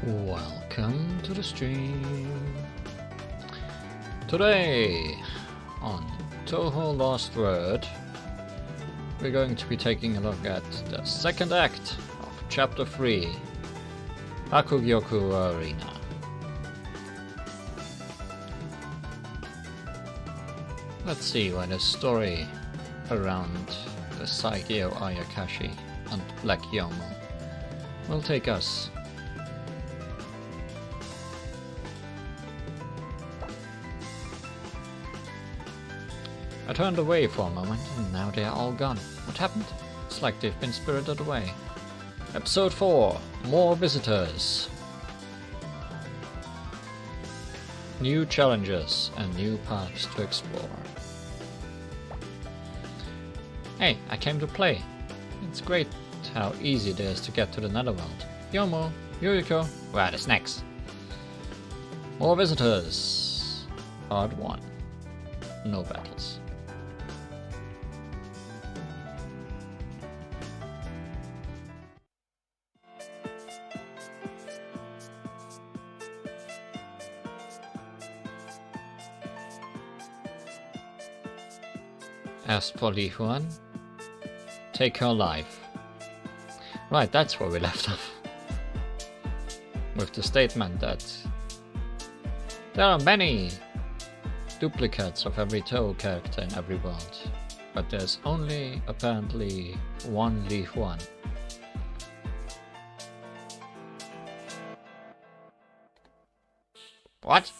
Welcome to the stream. Today on Touhou LostWord, we're going to be taking a look at the second act of Chapter 3, Hakugyoku Arena. Let's see where the story around the Saigyo Ayakashi and Black Yomo will take us. I turned away for a moment, and now they are all gone. What happened? It's like they've been spirited away. Episode 4. More visitors. New challenges and new paths to explore. Hey, I came to play. It's great how easy it is to get to the Netherworld. Yomo, Yuriko, where are the snacks? More visitors. Part 1. No battles. As for Li Huan, take her life. Right, that's where we left off. With the statement that there are many duplicates of every Touhou character in every world, but there's only apparently one Li Huan. What?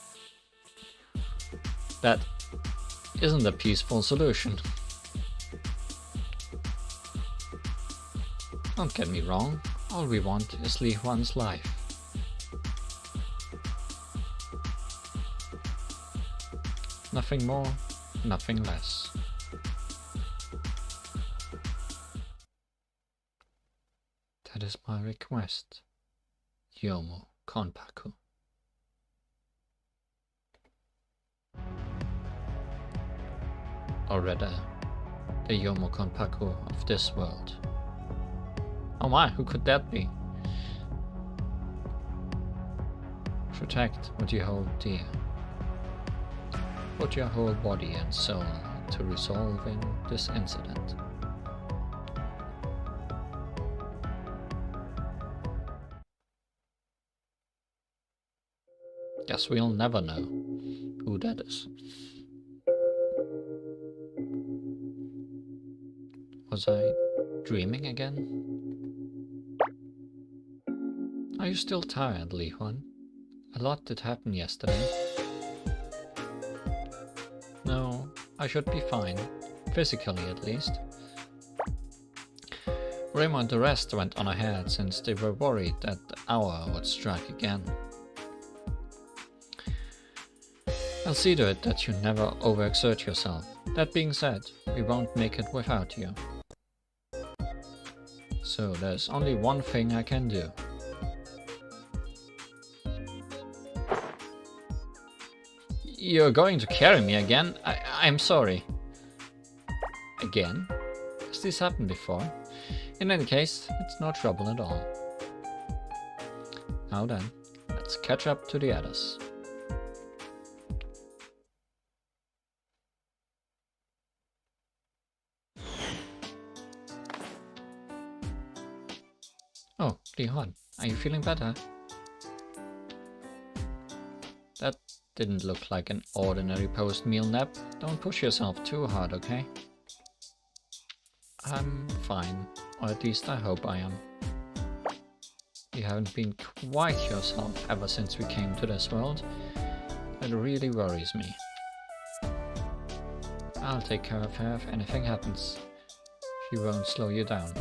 That isn't a peaceful solution. Don't get me wrong, all we want is Li Huan's life. Nothing more, nothing less. That is my request, Yomo Konpaku. Or rather, the Yomo Konpaku of this world. Oh my, who could that be? Protect what you hold dear. Put your whole body and soul to resolving this incident. Guess we'll never know who that is. Was I dreaming again? Are you still tired, Li Huan? A lot did happen yesterday. No, I should be fine. Physically, at least. Raymond and the rest went on ahead since they were worried that the hour would strike again. I'll see to it that you never overexert yourself. That being said, we won't make it without you. So there's only one thing I can do. You're going to carry me again? I'm sorry. Again? Has this happened before? In any case, it's no trouble at all. Now then, let's catch up to the others. Oh, Li Huan, are you feeling better? That didn't look like an ordinary post-meal nap. Don't push yourself too hard, okay? I'm fine, or at least I hope I am. You haven't been quite yourself ever since we came to this world. It really worries me. I'll take care of her if anything happens. She won't slow you down.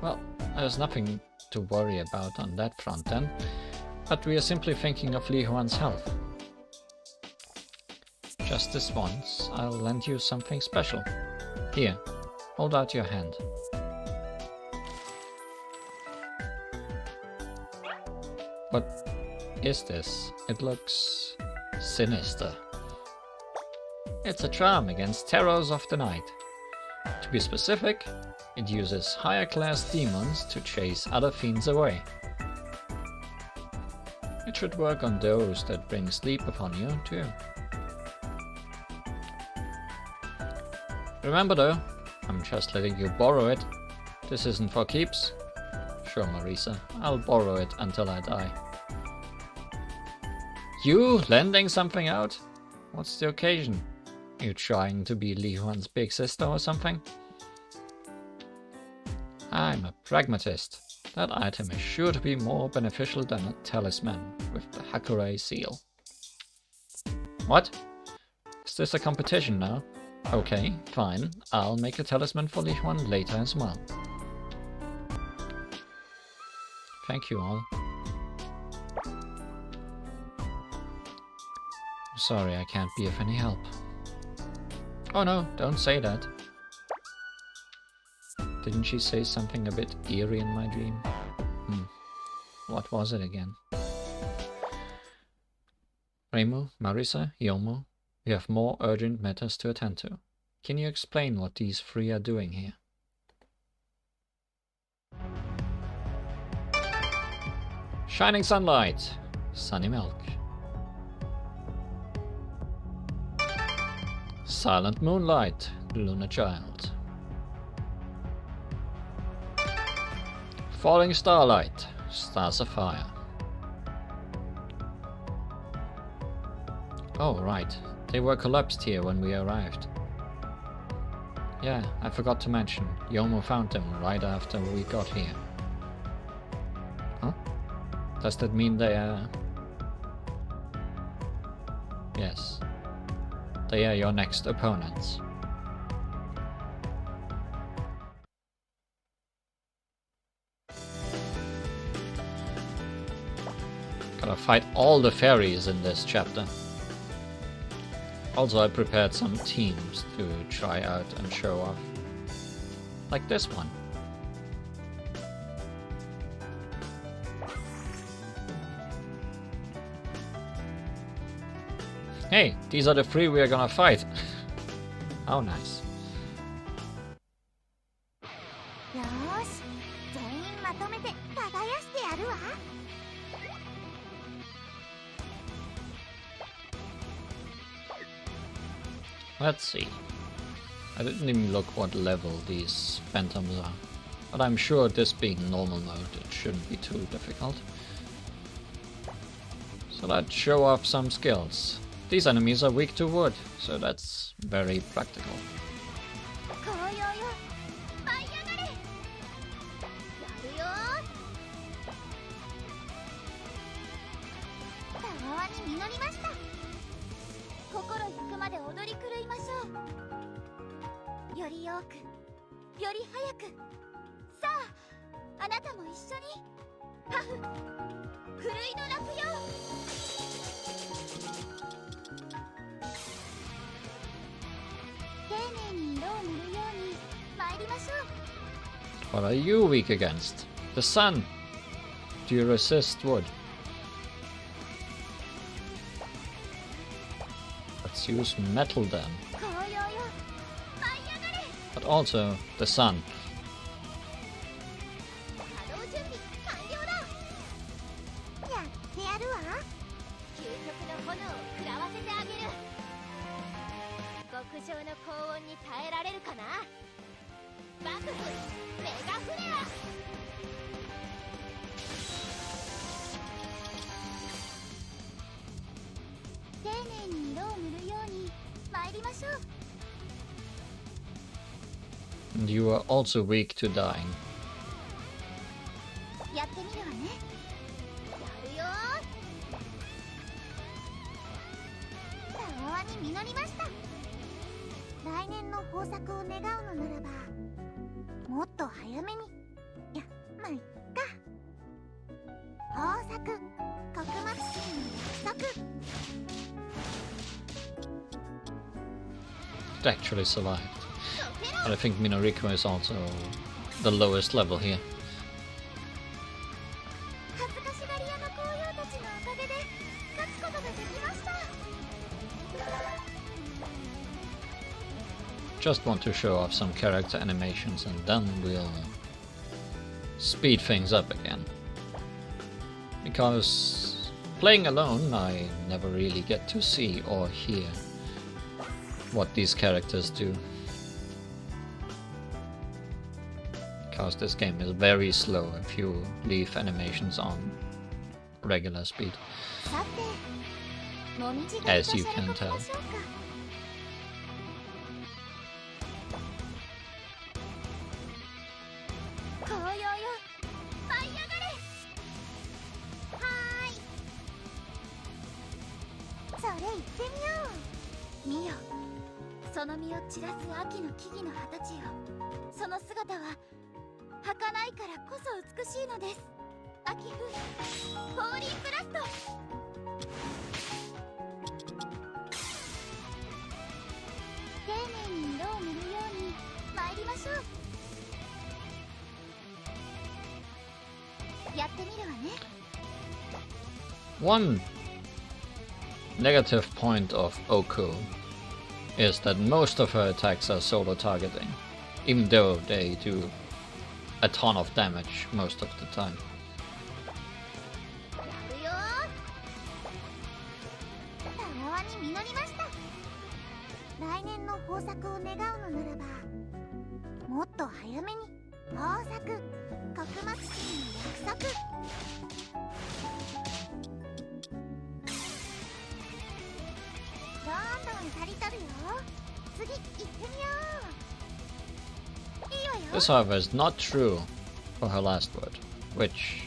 Well, there's nothing to worry about on that front then, but we are simply thinking of Li Huan's health. Just this once, I'll lend you something special. Here, hold out your hand. What is this? It looks sinister. It's a charm against terrors of the night. To be specific, it uses higher class demons to chase other fiends away. It should work on those that bring sleep upon you, too. Remember though, I'm just letting you borrow it. This isn't for keeps. Sure, Marisa, I'll borrow it until I die. You lending something out? What's the occasion? You trying to be Li Huan's big sister or something? I'm a pragmatist. That item is sure to be more beneficial than a talisman with the Hakurai seal. What? Is this a competition now? Okay, fine. I'll make a talisman for Li Huan later as well. Thank you all. I'm sorry I can't be of any help. Oh no, don't say that. Didn't she say something a bit eerie in my dream? What was it again? Reimu, Marisa, Yomo, you have more urgent matters to attend to. Can you explain what these three are doing here? Shining sunlight, sunny milk. Silent moonlight, lunar child. Falling starlight, stars of fire. Oh right, they were collapsed here when we arrived. Yeah, I forgot to mention, Yomo found them right after we got here. Huh? Does that mean they are... Yes. They are your next opponents. Gotta fight all the fairies in this chapter. Also, I prepared some teams to try out and show off. Like this one. Hey, these are the three we are gonna fight. How nice. Let's see. I didn't even look what level these phantoms are. But I'm sure this being normal mode, it shouldn't be too difficult. So let's show off some skills. These enemies are weak to wood, so that's very practical. What are you weak against? The sun! Do you resist wood? Let's use metal then. But also the sun. And you are also weak to dying. It actually survived. But I think Minoriko is also the lowest level here. Just want to show off some character animations and then we'll speed things up again. Because Playing alone, I never really get to see or hear what these characters do. Because this game is very slow if you leave animations on regular speed, as you can tell. One negative point of Oku is that most of her attacks are solo targeting, even though they do a ton of damage most of the time. This, however, is not true for her last word, which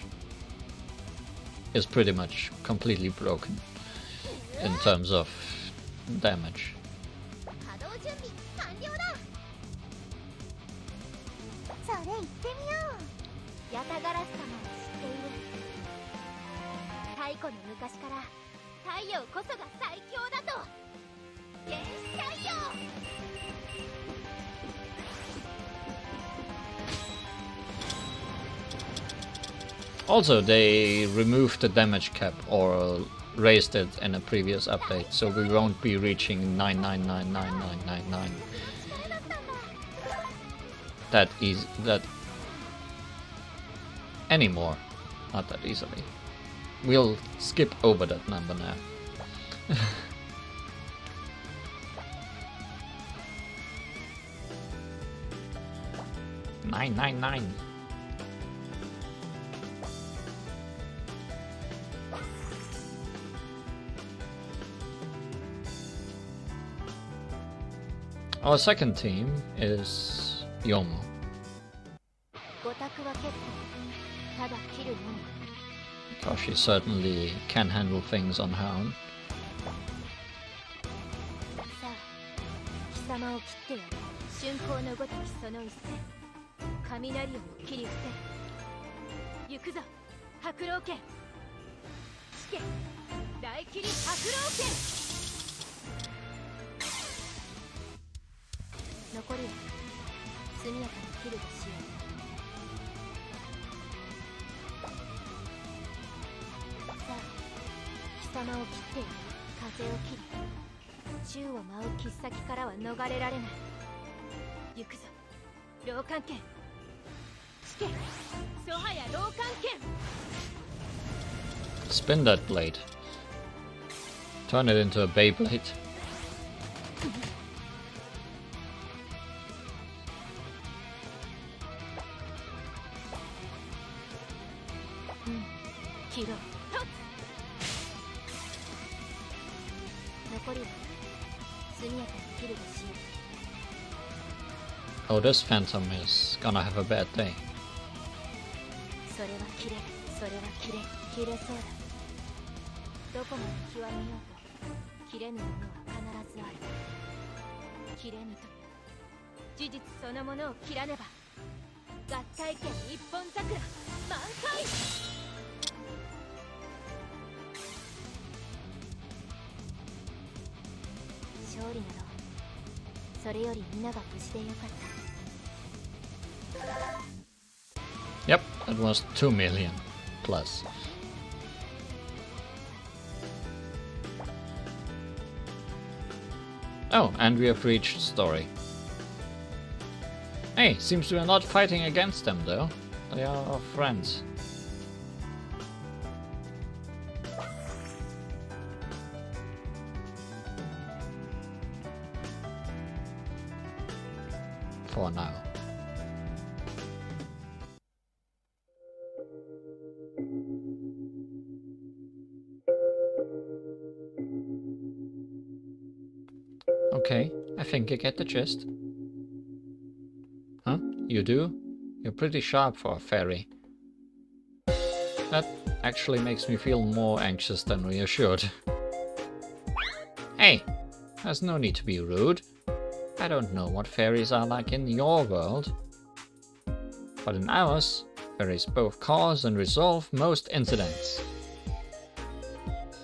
is pretty much completely broken in terms of damage. Also, they removed the damage cap or raised it in a previous update, so we won't be reaching 9999999 that anymore. Not that easily. We'll skip over that number now. 999. Our second team is Yomo. Because she certainly can handle things on her own. Spin that blade. Turn it into a Beyblade. Oh, this phantom is gonna have a bad day. Yep, that was 2 million plus. Oh, and we have reached story. Hey, seems we are not fighting against them though. They are our friends. for now. Okay, I think I get the gist. Huh? You do? You're pretty sharp for a fairy. That actually makes me feel more anxious than reassured. Hey, there's no need to be rude. I don't know what fairies are like in your world, but in ours, fairies both cause and resolve most incidents.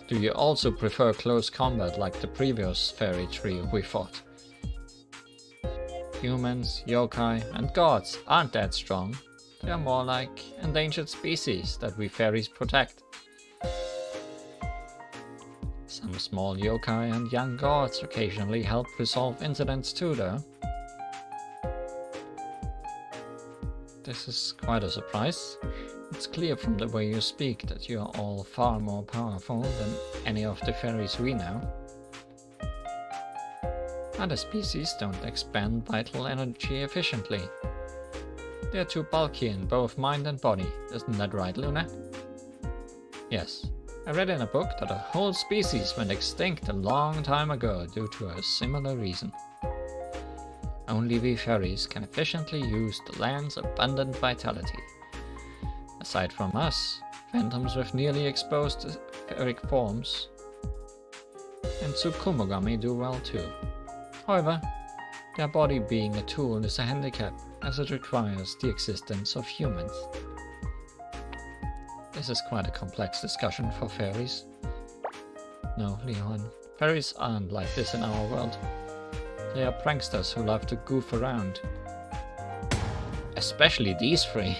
Do you also prefer close combat like the previous fairy trio we fought? Humans, yokai, and gods aren't that strong. They are more like endangered species that we fairies protect. Some small yokai and young gods occasionally help resolve incidents too, though. This is quite a surprise. It's clear from the way you speak that you are all far more powerful than any of the fairies we know. Other species don't expend vital energy efficiently. They're too bulky in both mind and body, isn't that right, Luna? Yes, I read in a book that a whole species went extinct a long time ago due to a similar reason. Only we fairies can efficiently use the land's abundant vitality. Aside from us, phantoms with nearly exposed etheric forms and Tsukumogami do well too. However, their body being a tool is a handicap, as it requires the existence of humans. This is quite a complex discussion for fairies. No, Leon, fairies aren't like this in our world. They are pranksters who love to goof around. Especially these three.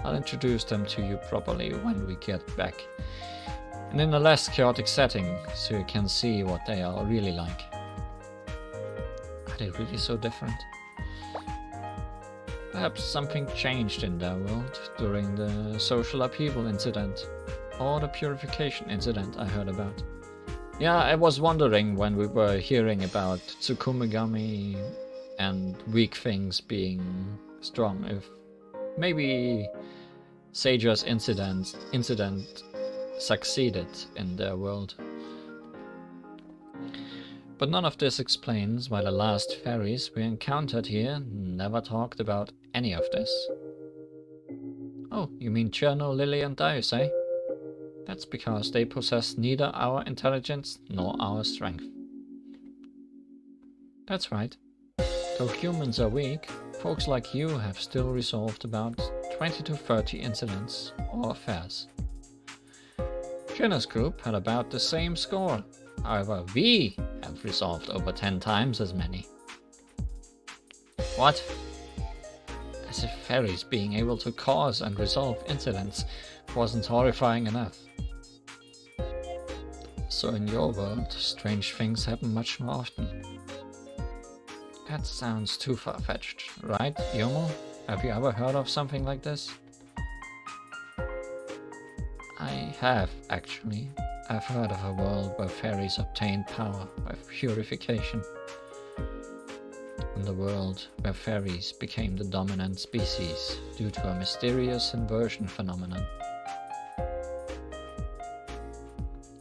I'll introduce them to you properly when we get back, and in a less chaotic setting, so you can see what they are really like. Are they really so different? Perhaps something changed in their world during the social upheaval incident, or the purification incident I heard about. Yeah, I was wondering when we were hearing about Tsukumogami and weak things being strong, if maybe Sager's incident succeeded in their world. But none of this explains why the last fairies we encountered here never talked about any of this. Oh, you mean Cherno, Lily and Darius, eh? That's because they possess neither our intelligence nor our strength. That's right. Though humans are weak, folks like you have still resolved about 20 to 30 incidents or affairs. Cherno's group had about the same score. However, we have resolved over 10 times as many. What? As if fairies being able to cause and resolve incidents wasn't horrifying enough. So in your world, strange things happen much more often. That sounds too far-fetched, right, Yomo? Have you ever heard of something like this? I have, actually. I've heard of a world where fairies obtained power by purification. And a world where fairies became the dominant species due to a mysterious inversion phenomenon.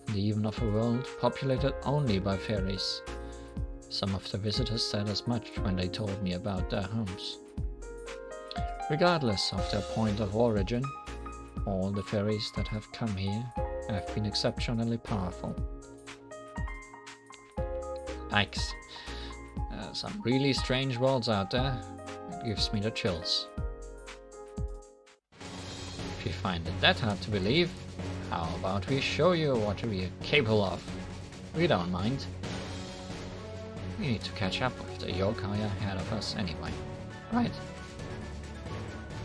And even of a world populated only by fairies. Some of the visitors said as much when they told me about their homes. Regardless of their point of origin, all the fairies that have come here have been exceptionally powerful. Yikes. Some really strange worlds out there. It gives me the chills. If you find it that hard to believe, how about we show you what we are capable of? We don't mind. We need to catch up with the yokai ahead of us anyway, right?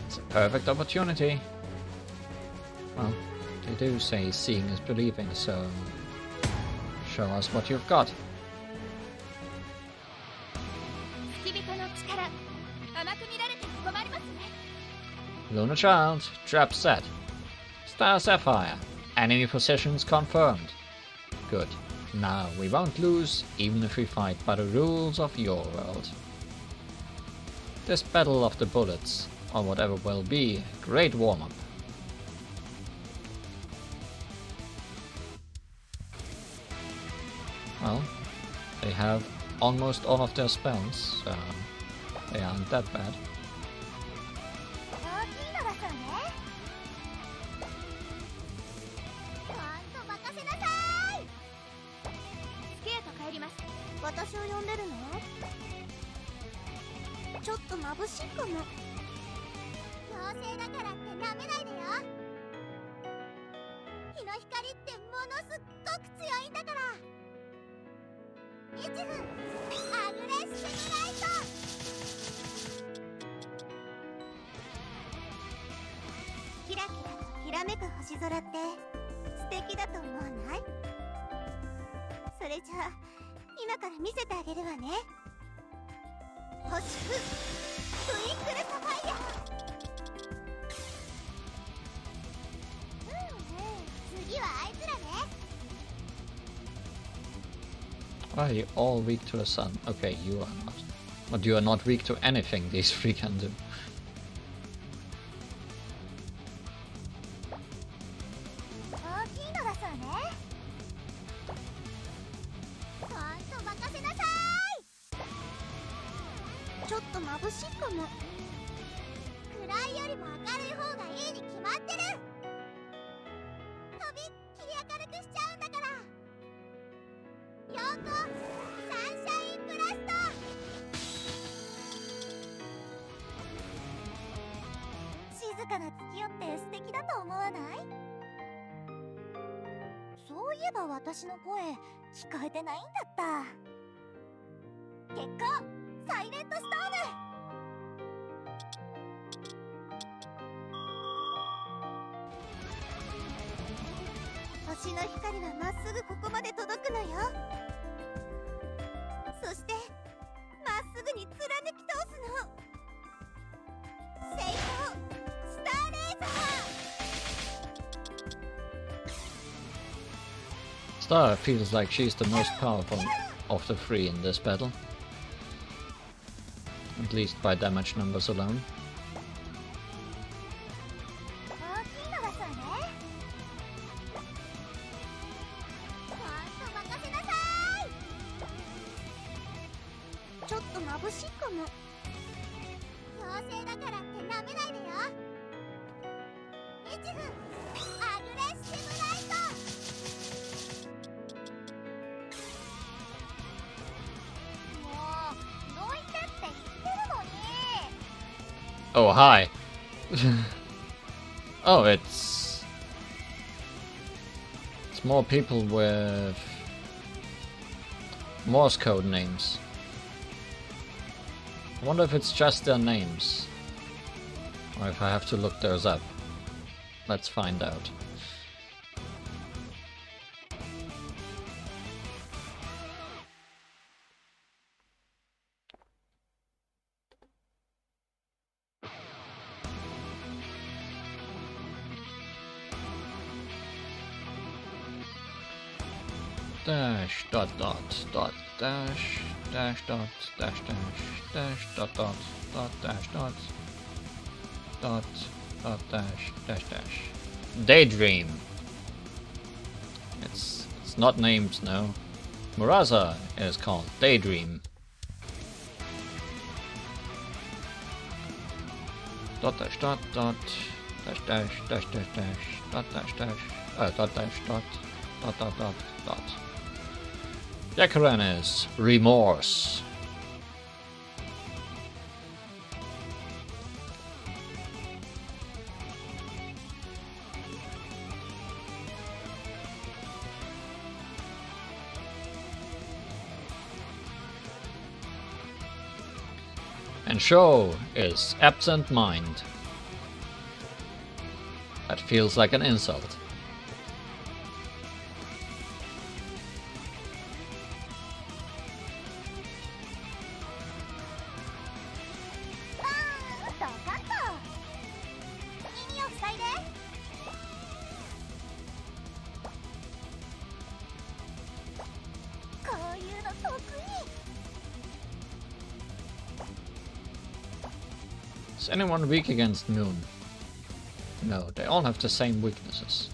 It's a perfect opportunity. Well, they do say seeing is believing, so show us what you've got. Lunar Child, trap set. Star Sapphire, enemy positions confirmed. Good. Now we won't lose, even if we fight by the rules of your world. This battle of the bullets, or whatever will be, a great warm-up. Well, they have almost all of their spells, so they aren't that bad. Why are you all weak to the sun? Okay, you are not. But you are not weak to anything these three can do. Star feels like she's the most powerful of the three in this battle. At least by damage numbers alone. Oh, hi. Oh, it's more people with Morse code names. I wonder if it's just their names, or if I have to look those up. Let's find out. Dash dot dot dot dash dash dot dash dash dash dot dot dot dash dot dot dot dash dash dash. Daydream. It's not named, no. Murasa is called Daydream. Dot dash dot dot dash dash dash dash dash dot dash dash dot dash dot dot dot dot dot. Yakuran is Remorse. And Show is Absent Mind. That feels like an insult. Is anyone weak against Moon? No, they all have the same weaknesses.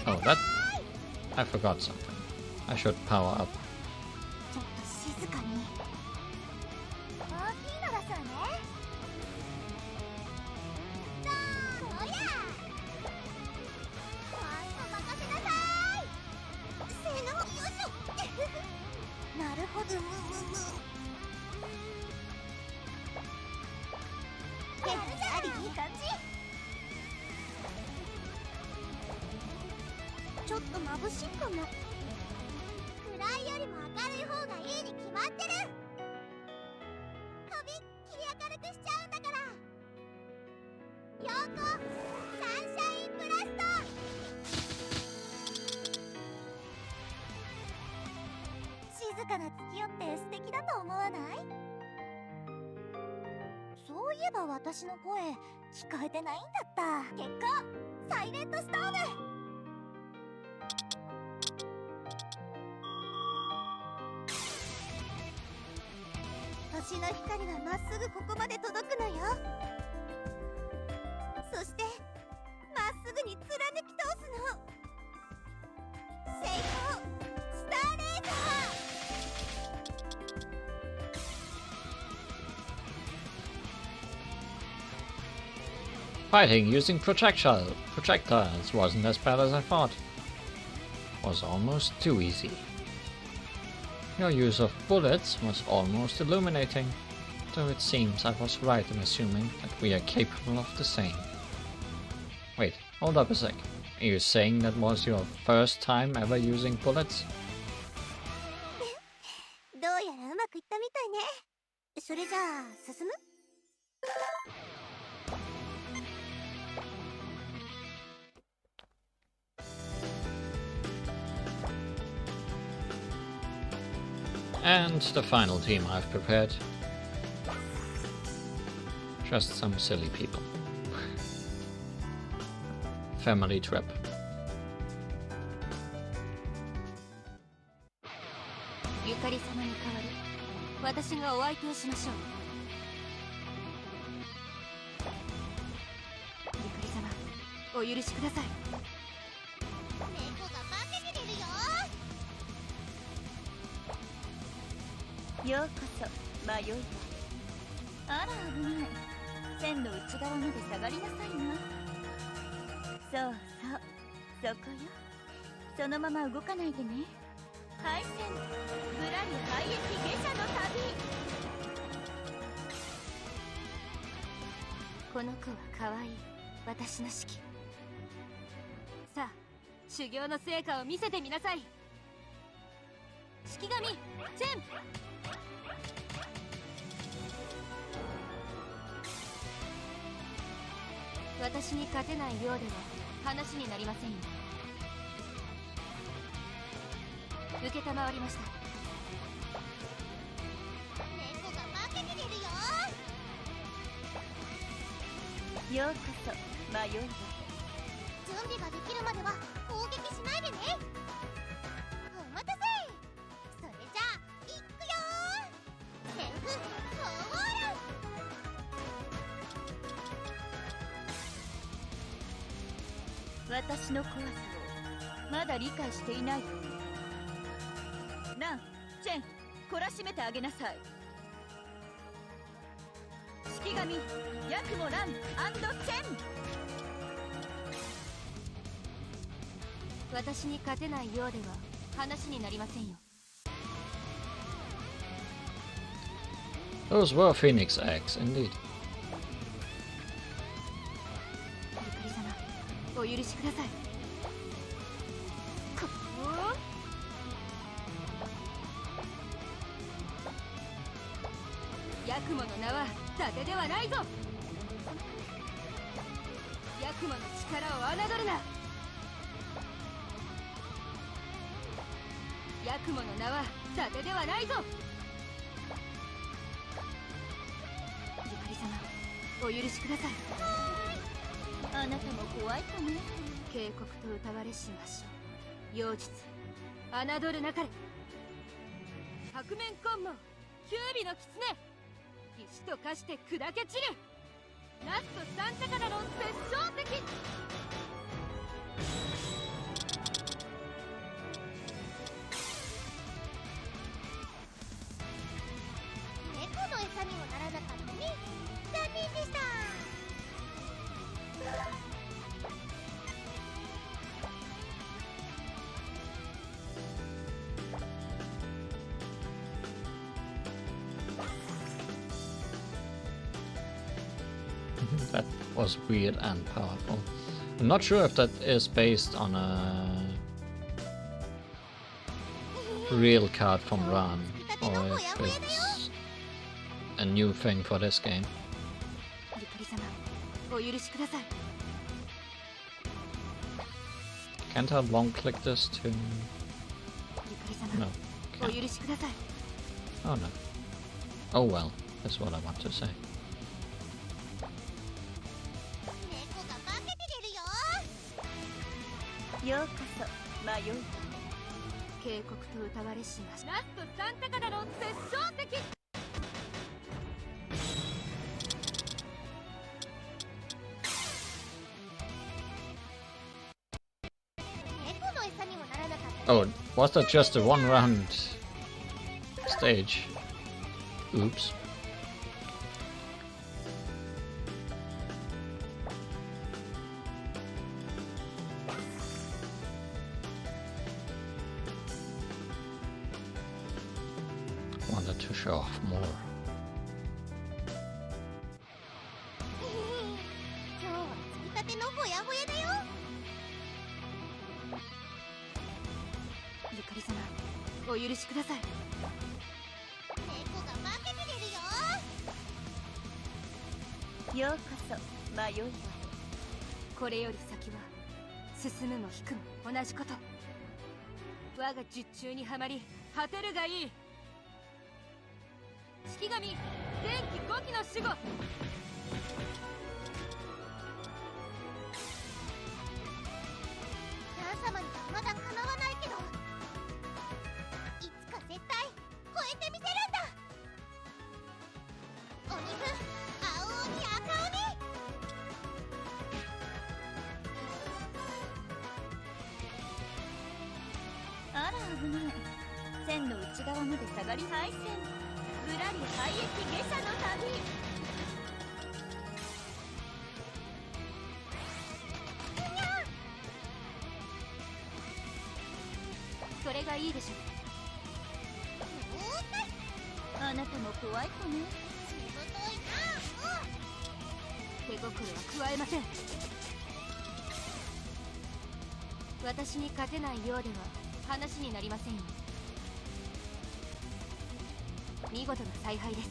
Oh, that... I forgot something. I should power up. Fighting using projectiles wasn't as bad as I thought. Was almost too easy. Your use of bullets was almost illuminating, though it seems I was right in assuming that we are capable of the same. Wait, hold up a sec. Are you saying that was your first time ever using bullets? And the final team I've prepared. Just some silly people. Family trip. Yukari様に代わり、私がお相手をしましょう。ゆかり様、お許しください。猫が化けてるよ。ようこそ迷いだ。あら危ない。線の内側まで下がりなさいな。そうそう、そこよ。そのまま動かないでね。敗戦、ぶらり廃駅下車の旅。この子は可愛い、私の指揮。さあ、修行の成果を見せてみなさい。式神、チェン。私に勝てないようでは話になりませんよ。受けたまわりました。猫が化けてるよ。ようこそ迷いだ。準備ができるまでは攻撃しないでね。お待たせ。それじゃあ行くよー。セフフォーラ。私の怖さをまだ理解していないようね。なあ、チェン、懲らしめてあげなさい。式神、ヤクモラン&チェン。私に勝てないようでは話になりませんよ。Those were phoenix eggs, indeed. ゆかり様、お許しください。ヤクモの名は伊達ではないぞ。ヤクモの力を侮るな。ヤクモの名は伊達ではないぞ。お許しください。あなたも怖いかね。警告と疑われしましょう。妖術侮るなかれ。白面コンモン九尾の狐、石と化して砕け散る。ラスト三鷹だの殺生石。猫の餌にもならなかったね。残念でした。That was weird and powerful. I'm not sure if that is based on a real card from Ran or if it's a new thing for this game. ゆかり様、お許しください。 Can't I long click this to... ゆかり様、 No. お Can't. 許しください。 Oh no. Oh well, that's what I want to say. 猫が化けて出るよ。ようこそ迷い。警告と疑われしまし。ラスト三鷹だの殺生石。猫の餌にもならなかった。 Oh, was that just a one round stage? Oops. Wanted to show off more. 今日はつきたてのほやほやだよ。ゆかり様、お許しください。猫が化けて出るよ。ようこそ迷いよ。これより先は進むも引くも同じこと。我が術中にはまり果てるがいい。式神前期5期の守護。何様にはまだかなわないけど、いつか絶対超えてみせるんだ。鬼分青鬼赤鬼。あら危ない。線の内側まで下がり配線。ぶらり廃駅下車の旅。それがいいでしょう。あなたも怖い子ね。しぶといな。手心は加えません。私に勝てないようでは話になりませんよ。見事な采配です。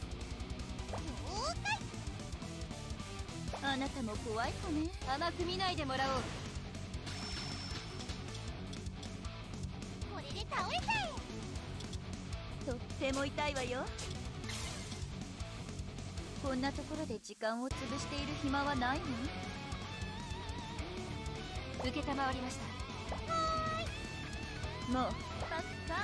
あなたも怖い子ね。甘く見ないでもらおう。これで倒れちゃえ。とっても痛いわよ。こんなところで時間を潰している暇はないわ。受けたまわりました。もうパッカーン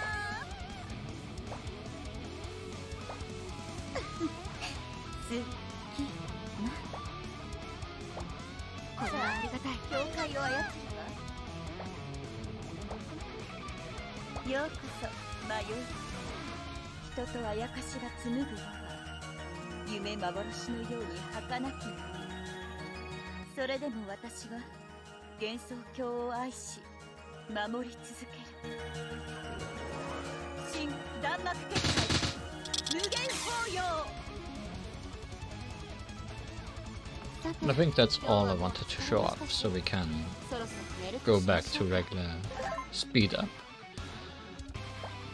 好きな。これはありがたい。教会を操るわ。ようこそ迷い。人とあやかしが紡ぐよう夢幻のように儚きも。それでも私は幻想郷を愛し守り続ける。新弾幕結界無限法要。 I think that's all I wanted to show off, so we can go back to regular speed up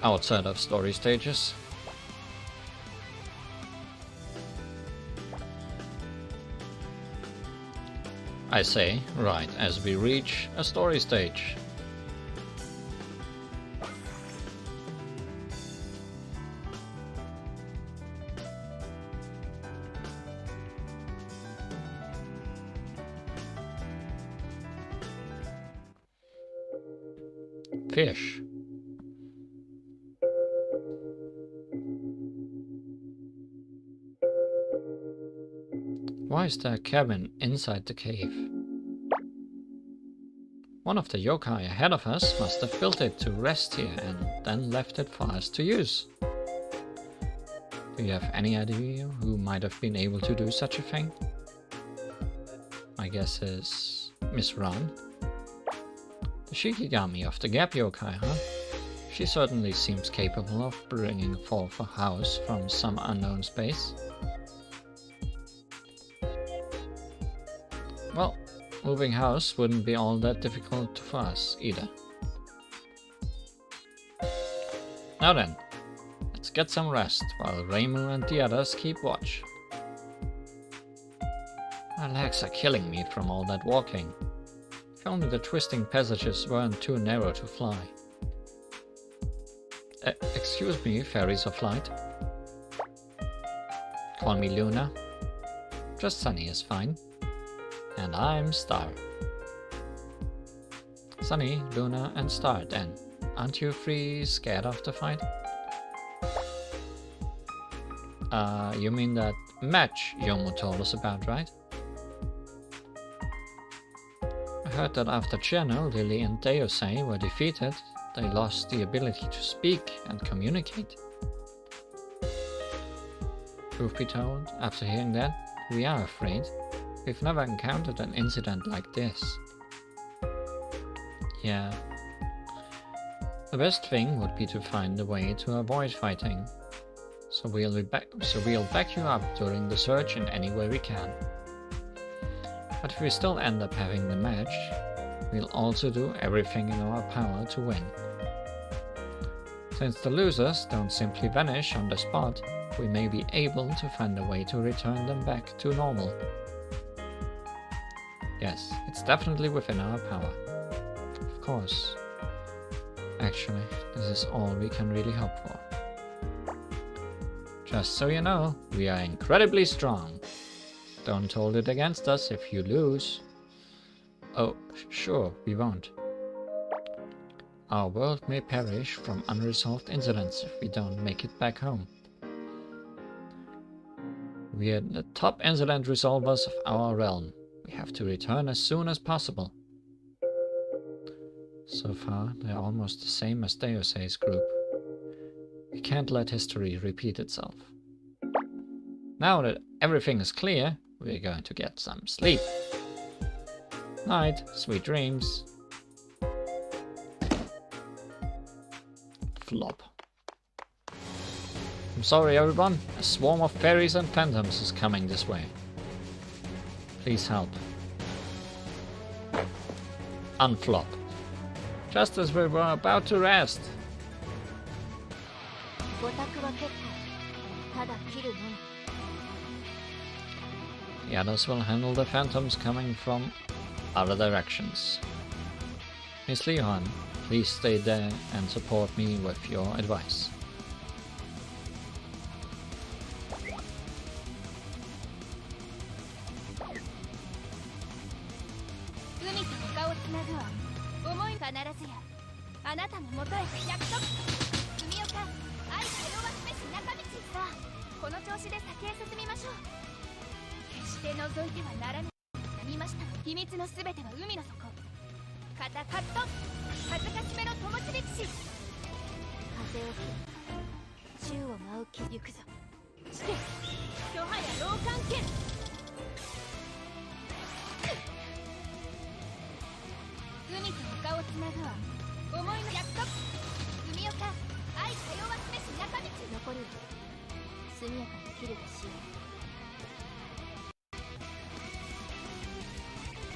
outside of story stages. I say, right as we reach a story stage. fish. Why is there a cabin inside the cave? One of the yokai ahead of us must have built it to rest here and then left it for us to use. Do you have any idea who might have been able to do such a thing? My guess is Miss Ron. The Shikigami of the Gap yokai, huh? She certainly seems capable of bringing forth a house from some unknown space. Well, moving house wouldn't be all that difficult for us either. Now then, let's get some rest while Reimu and the others keep watch. My legs are killing me from all that walking. If only the twisting passages weren't too narrow to fly. Excuse me, fairies of light. Call me Luna. Just Sunny is fine. And I'm Star. Sunny, Luna, and Star then. Aren't you three scared of the fight? You mean that match Yomu told us about, right? I heard that after Channel, Lily and Deosei were defeated, they lost the ability to speak and communicate. Truth be told, after hearing that, we are afraid. We've never encountered an incident like this. Yeah. The best thing would be to find a way to avoid fighting. So we'll back you up during the search in any way we can. But if we still end up having the match, we'll also do everything in our power to win. Since the losers don't simply vanish on the spot, we may be able to find a way to return them back to normal. Yes, it's definitely within our power. Of course. Actually, this is all we can really hope for. Just so you know, we are incredibly strong. Don't hold it against us if you lose. Oh, sure, we won't. Our world may perish from unresolved incidents if we don't make it back home. We are the top incident resolvers of our realm. We have to return as soon as possible. So far, they're almost the same as Deosei's group. We can't let history repeat itself. Now that everything is clear, we're going to get some sleep. Night, sweet dreams. Flop. I'm sorry everyone, a swarm of fairies and phantoms is coming this way. Please help. Unflop. Just as we were about to rest. The others will handle the phantoms coming from other directions. Miss Leon, please stay there and support me with your advice.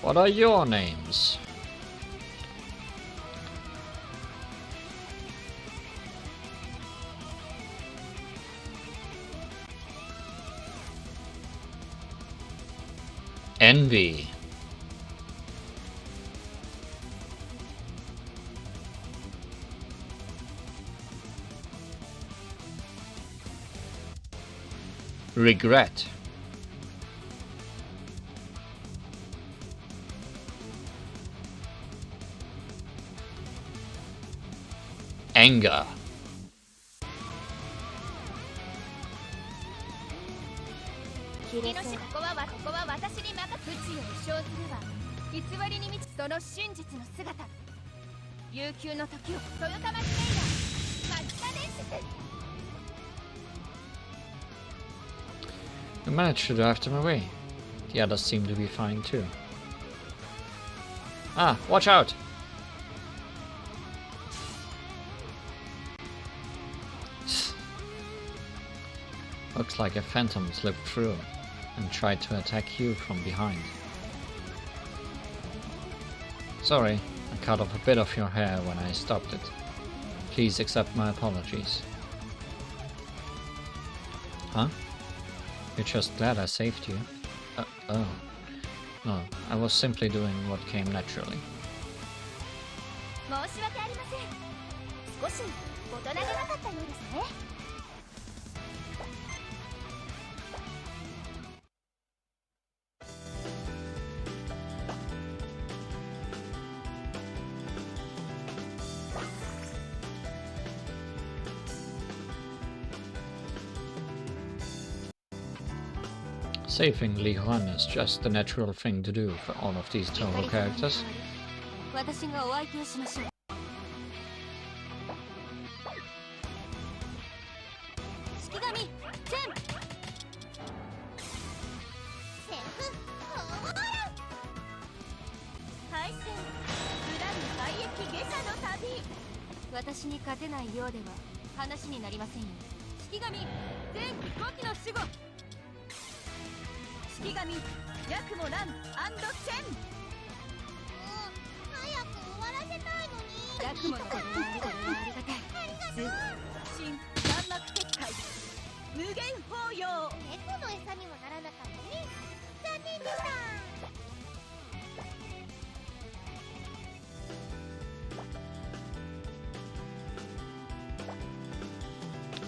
What are your names? Envy. Regret. anger. We managed to drive them away. The others seem to be fine too. Ah, watch out! Looks like a phantom slipped through and tried to attack you from behind. Sorry, I cut off a bit of your hair when I stopped it. Please accept my apologies. Huh? You're just glad I saved you? Oh. No, I was simply doing what came naturally. Saving Li Huan is just the natural thing to do for all of these Touhou characters.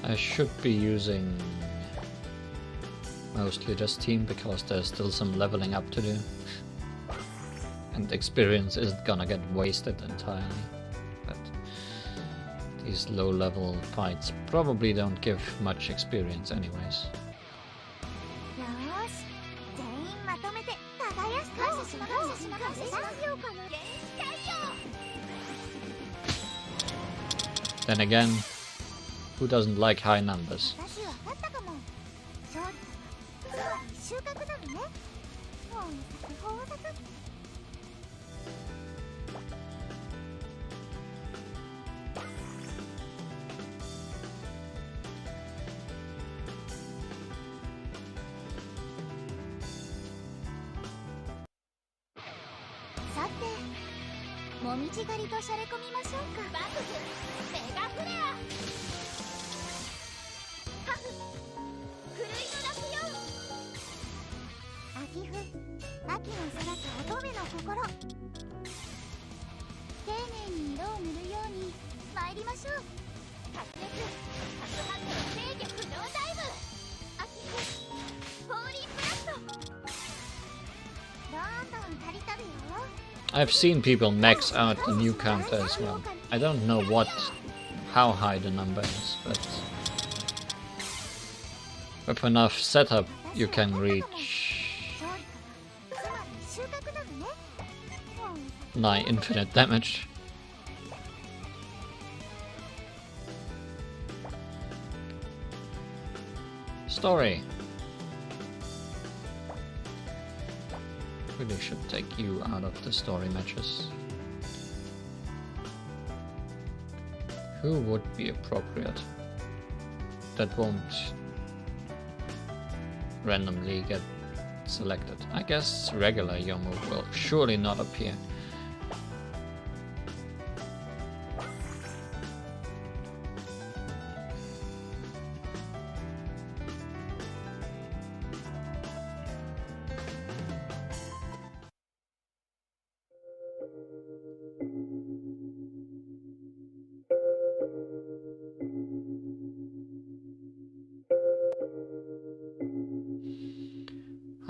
I should be using mostly this team because there's still some leveling up to do. And experience isn't gonna get wasted entirely. But these low level fights probably don't give much experience anyways. Then again, who doesn't like high numbers? I've seen people max out the new counter as well. I don't know how high the number is, but with enough setup you can reach nigh infinite damage. Story. Really should take you out of the story matches. Who would be appropriate? That won't randomly get selected. I guess regular Yomu will surely not appear.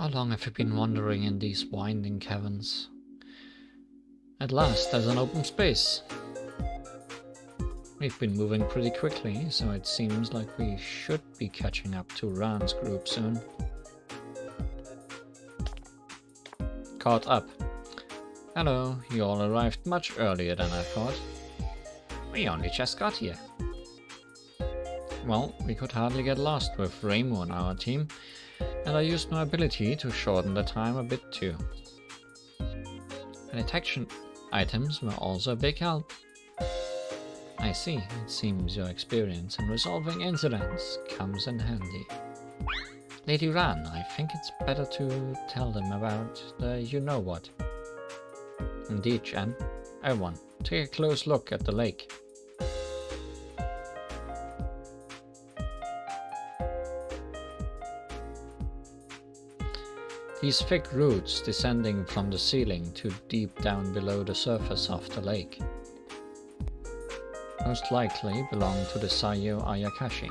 How long have you been wandering in these winding caverns? At last, there's an open space. We've been moving pretty quickly, so it seems like we should be catching up to Ran's group soon. Caught up. Hello, you all arrived much earlier than I thought. We only just got here. Well, we could hardly get lost with Reimu on our team, and I used my ability to shorten the time a bit too. The detection items were also a big help. I see, it seems your experience in resolving incidents comes in handy. Lady Ran, I think it's better to tell them about the you-know-what. Indeed, Chen. Everyone, take a close look at the lake. These thick roots descending from the ceiling to deep down below the surface of the lake most likely belong to the Sayo Ayakashi.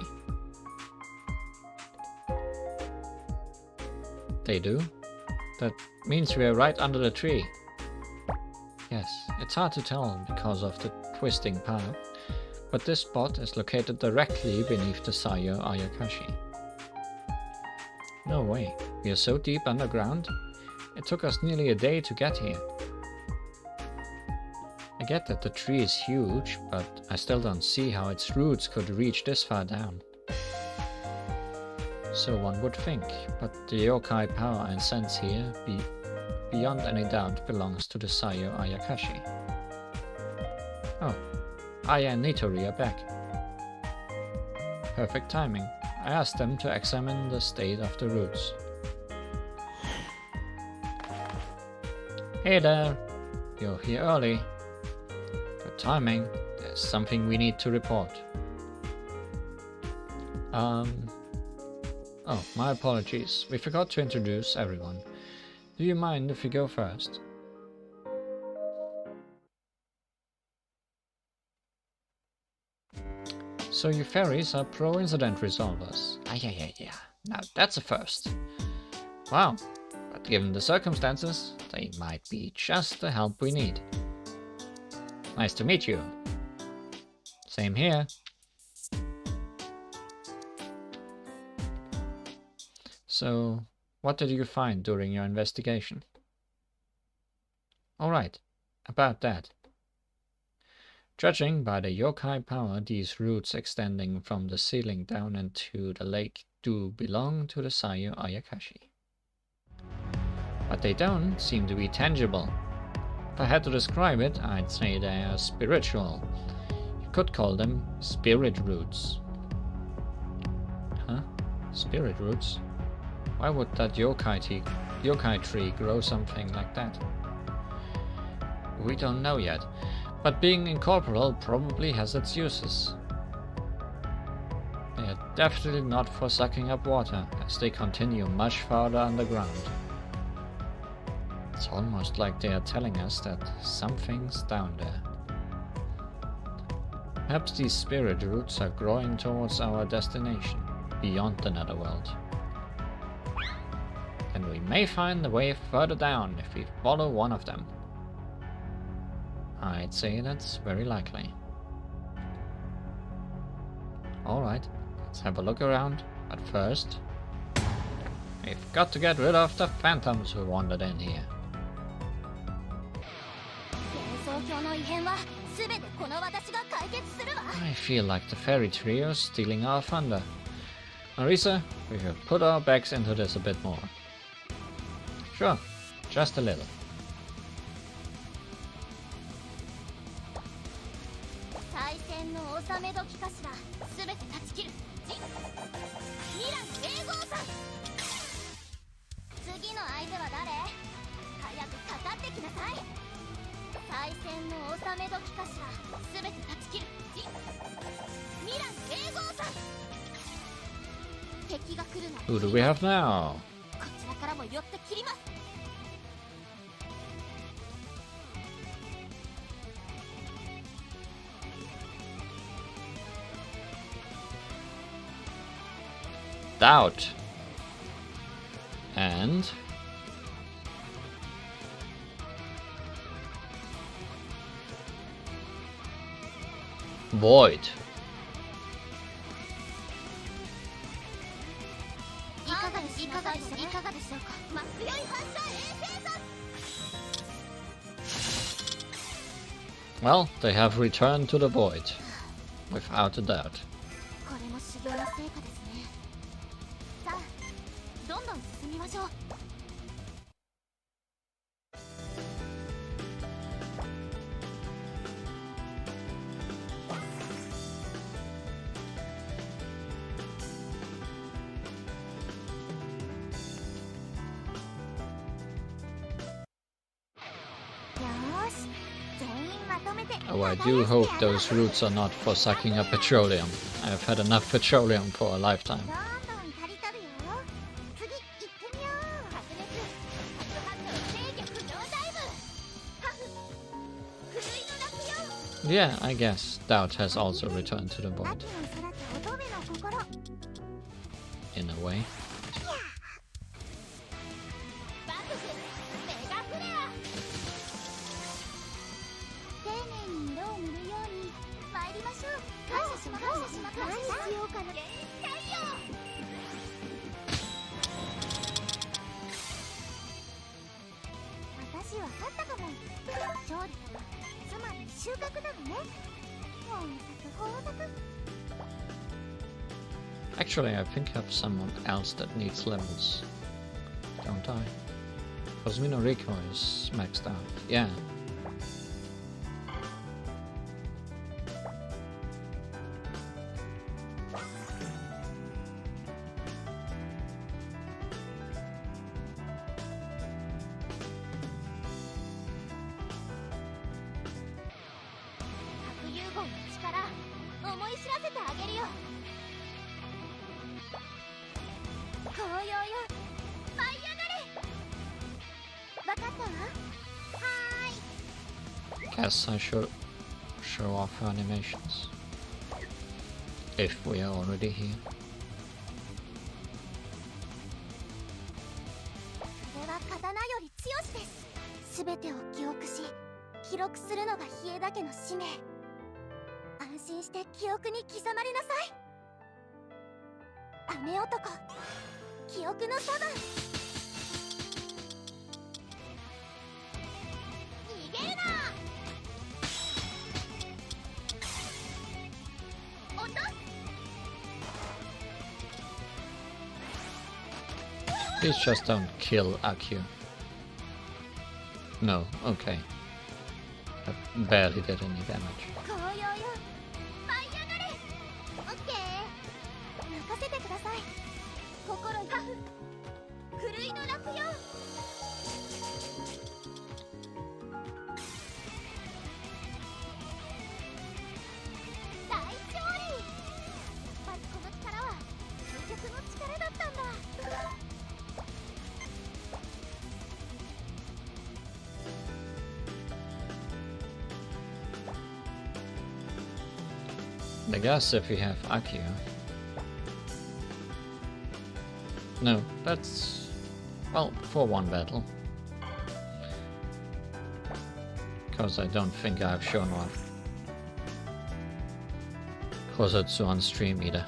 They do? That means we are right under the tree. Yes, it's hard to tell because of the twisting path, but this spot is located directly beneath the Sayo Ayakashi. No way, we are so deep underground? It took us nearly a day to get here. I get that the tree is huge, but I still don't see how its roots could reach this far down. So one would think, but the yokai power I sense here, beyond any doubt, belongs to the Sayo Ayakashi. Oh, Aya and Nitori are back. Perfect timing. I asked them to examine the state of the roots. Hey there! You're here early. Good timing. There's something we need to report. Oh, my apologies. We forgot to introduce everyone. Do you mind if we go first? So you fairies are pro-incident resolvers. Yeah. Now that's a first. Wow, but given the circumstances, they might be just the help we need. Nice to meet you. Same here. So, what did you find during your investigation? Alright, about that. Judging by the yokai power, these roots extending from the ceiling down into the lake do belong to the Sayo Ayakashi. But they don't seem to be tangible. If I had to describe it, I'd say they are spiritual. You could call them spirit roots. Huh? Spirit roots? Why would that yokai tree grow something like that? We don't know yet, but being incorporeal probably has its uses. They are definitely not for sucking up water, as they continue much farther underground. It's almost like they are telling us that something's down there. Perhaps these spirit roots are growing towards our destination, beyond the netherworld. And we may find the way further down if we follow one of them. I'd say that's very likely. Alright, let's have a look around, but first, we've got to get rid of the phantoms who wandered in here. I feel like the fairy trio's stealing our thunder. Marisa, we should put our backs into this a bit more. Sure, just a little. Who do we have now? Doubt. And Void. いかがでしょうか。強い反射衛星だ。 Well, they have returned to the void, without a doubt. これも修行の成果ですね。さあ、どんどん進みましょう。Oh, I do hope those roots are not for sucking up petroleum. I have had enough petroleum for a lifetime. Yeah, I guess doubt has also returned to the void. In a way. Actually, I think I have someone else that needs levels. Don't I? Because Minoriko is maxed out. Yeah. Guess I should show off her animations. If we are already here. これは刀より強しです。すべてを記憶し、記録するのが稗田家の使命。安心して記憶に刻まれなさい。雨男、記憶のそば。逃げるな。 Please just don't kill Akio. No, okay. That barely did any damage. I guess if we have Akio. No, that's... well, for one battle. Because I don't think I've shown off Kosetsu on stream either.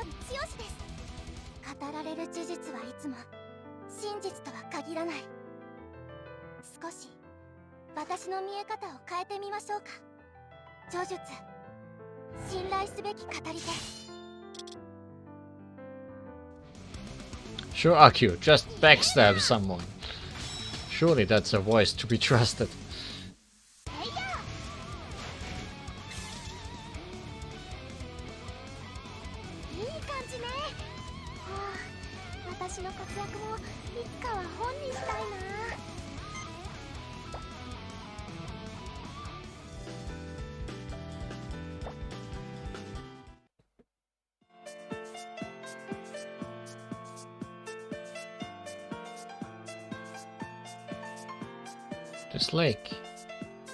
より強しです。語られる事実はいつも真実とは限らない。少し私の見え方を変えてみましょうか。叙述、信頼すべき語り手。 Sure, Akio, just backstab someone. Surely that's a voice to be trusted. いい感じね。はあ、私の活躍もいつかは本にしたいな。 This lake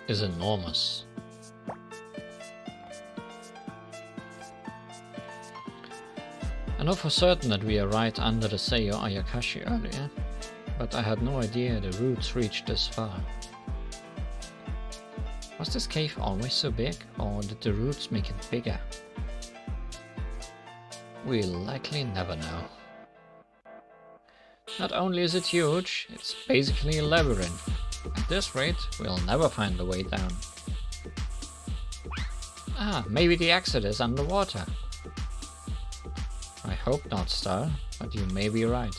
is enormous. I know for certain that we are right under the Seiyo Ayakashi earlier, but I had no idea the roots reached this far. Was this cave always so big, or did the roots make it bigger? We'll likely never know. Not only is it huge, it's basically a labyrinth. At this rate, we'll never find the way down. Ah, maybe the exit is underwater. I hope not, Star, but you may be right.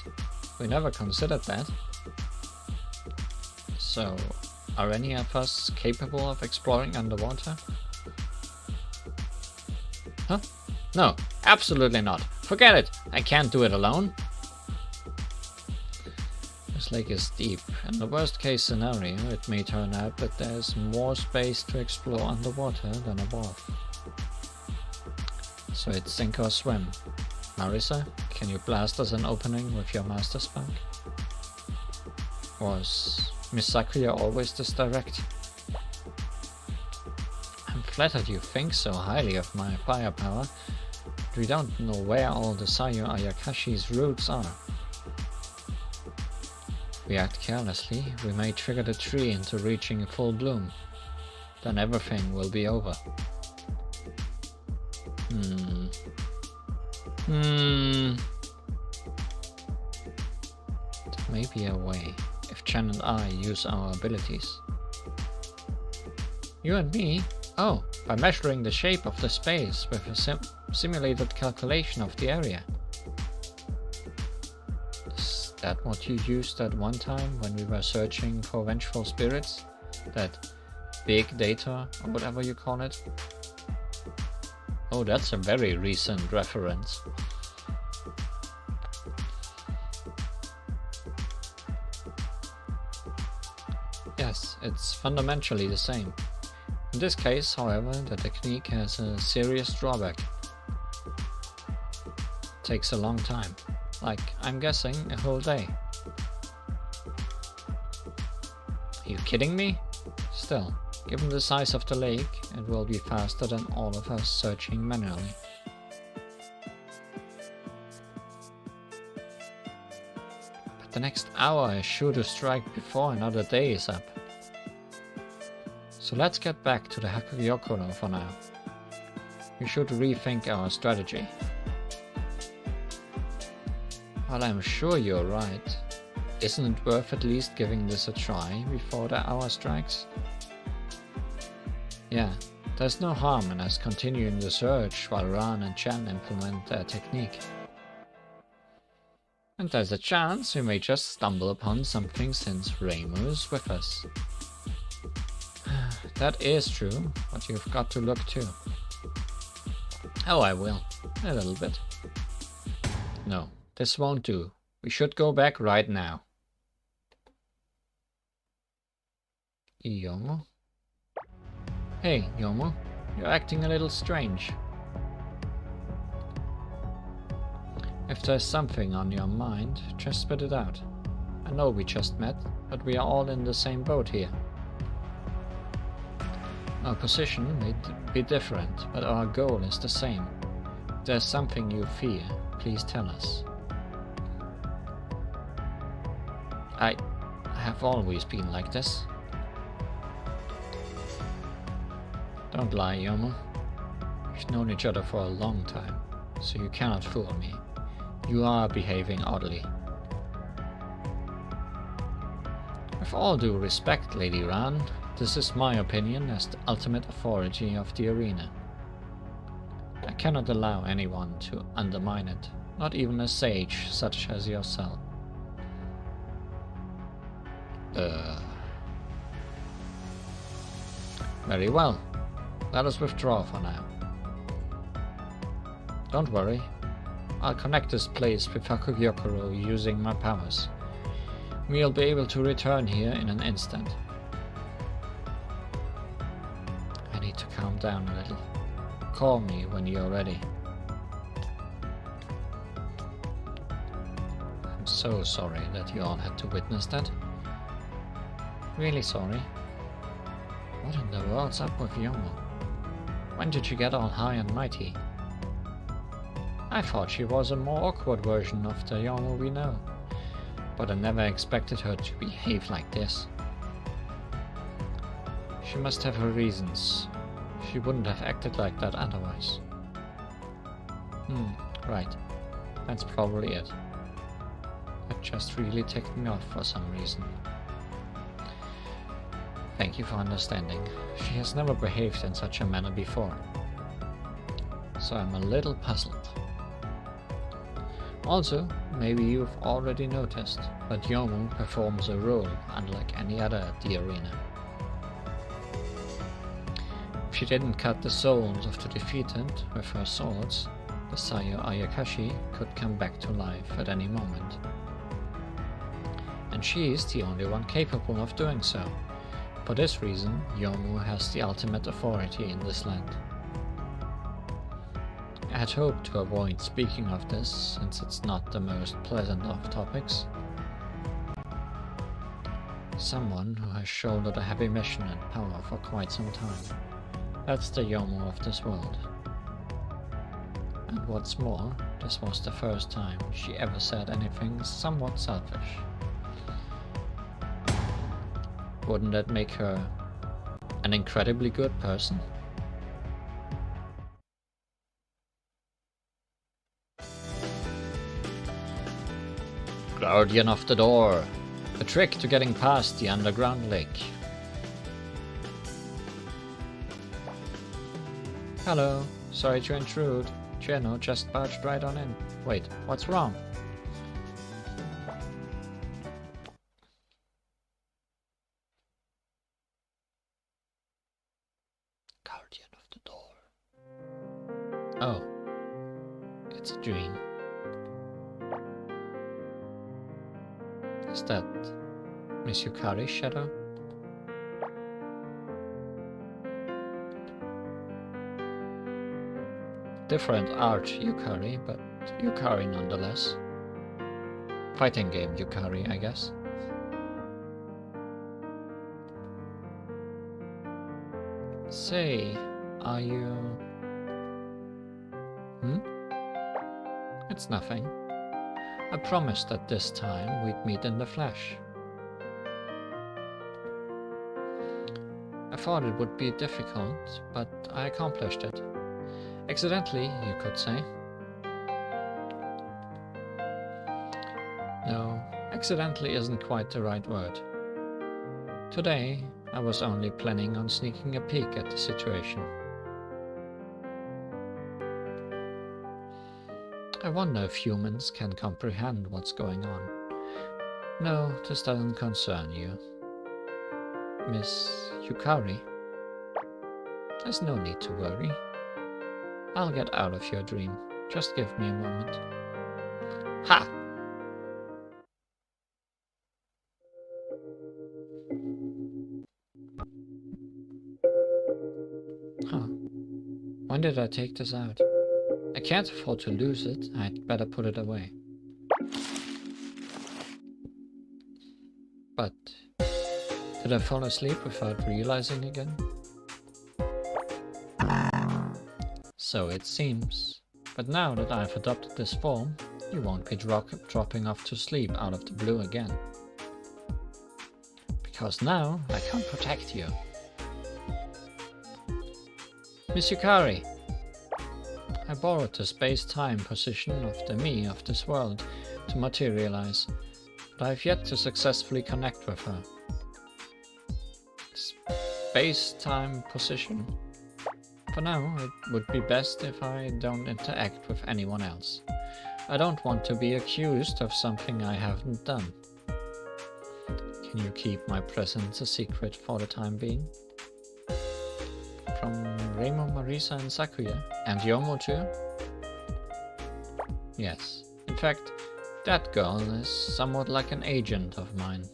We never considered that. So, are any of us capable of exploring underwater? Huh? No, absolutely not. Forget it! I can't do it alone. This lake is deep. In the worst case scenario, it may turn out that there's more space to explore underwater than above. So it's sink or swim. Marisa, can you blast us an opening with your master spark? Was Miss Sakuya always this direct? I'm flattered you think so highly of my firepower, but we don't know where all the Seiyo Ayakashi's roots are. We act carelessly, we may trigger the tree into reaching full bloom. Then everything will be over. There may be a way, if Chen and I use our abilities. You and me? Oh, by measuring the shape of the space with a simulated calculation of the area. Is that what you used that one time when we were searching for vengeful spirits? That big data, or whatever you call it? Oh, that's a very recent reference. Yes, it's fundamentally the same. In this case, however, the technique has a serious drawback. It takes a long time. Like, I'm guessing, a whole day. Are you kidding me? Still, given the size of the lake, it will be faster than all of us searching manually. But the next hour is sure to strike before another day is up. So let's get back to the Hakuryokuro for now. We should rethink our strategy. While I'm sure you're right, isn't it worth at least giving this a try before the hour strikes? Yeah, there's no harm in us continuing the search while Ran and Chen implement their technique. And there's a chance we may just stumble upon something since Reimu is with us. That is true, but you've got to look too. Oh, I will. A little bit. No, this won't do. We should go back right now. Yomo? Hey, Yomo. You're acting a little strange. If there's something on your mind, just spit it out. I know we just met, but we are all in the same boat here. Our position may be different, but our goal is the same. If there's something you fear, please tell us. I have always been like this. Don't lie, Yomo. We've known each other for a long time. so you cannot fool me. You are behaving oddly. With all due respect, Lady Ran, this is my opinion as the ultimate authority of the arena. I cannot allow anyone to undermine it, not even a sage such as yourself. Very well. Let us withdraw for now. Don't worry. I'll connect this place with Hakugyokuro using my powers. We'll be able to return here in an instant. I need to calm down a little. Call me when you're ready. I'm so sorry that you all had to witness that. Really sorry. What in the world's up with Yomo? When did she get all high and mighty? I thought she was a more awkward version of the Yomo we know, but I never expected her to behave like this. She must have her reasons. She wouldn't have acted like that otherwise. Right. That's probably it. That just really ticked me off for some reason. Thank you for understanding. She has never behaved in such a manner before, so I'm a little puzzled. Also, maybe you've already noticed, but Yomu performs a role unlike any other at the arena. If she didn't cut the souls of the defeated with her swords, the Sayo Ayakashi could come back to life at any moment. And she is the only one capable of doing so. For this reason, Yomu has the ultimate authority in this land. I had hoped to avoid speaking of this, since it's not the most pleasant of topics. Someone who has shouldered a heavy mission and power for quite some time. That's the Yomu of this world. And what's more, this was the first time she ever said anything somewhat selfish. Wouldn't that make her an incredibly good person? Guardian of the Door. A trick to getting past the underground lake. Hello. Sorry to intrude. Cheno just barged right on in. Wait, what's wrong? Guardian of the Door. Oh. It's a dream. Is that Miss Yukari's shadow? Different art Yukari, but Yukari nonetheless. Fighting game Yukari, I guess. Say, are you... It's nothing. I promised that this time we'd meet in the flesh. I thought it would be difficult, but I accomplished it. Accidentally, you could say. No, accidentally isn't quite the right word. Today, I was only planning on sneaking a peek at the situation. I wonder if humans can comprehend what's going on. No, this doesn't concern you. Miss Yukari? There's no need to worry. I'll get out of your dream. Just give me a moment. Ha! Huh. When did I take this out? I can't afford to lose it. I'd better put it away. But did I fall asleep without realizing again? So it seems. But now that I've adopted this form, you won't be dropping off to sleep out of the blue again. Because now I can protect you. Miss Yukari! I borrowed the space-time position of the me of this world to materialize, but I've yet to successfully connect with her. Space-time position? For now, it would be best if I don't interact with anyone else. I don't want to be accused of something I haven't done. Can you keep my presence a secret for the time being? From Remo, Marisa and Sakuya, and Yomo too? Yes. In fact, that girl is somewhat like an agent of mine.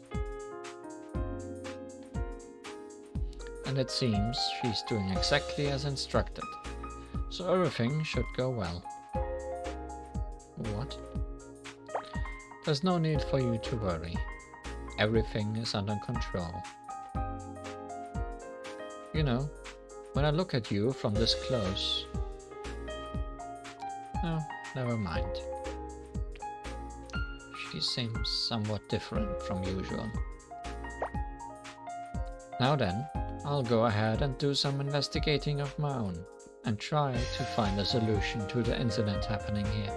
And it seems she's doing exactly as instructed. So everything should go well. What? There's no need for you to worry. Everything is under control. You know, when I look at you from this close... No, never mind. She seems somewhat different from usual. Now then, I'll go ahead and do some investigating of my own, and try to find a solution to the incident happening here.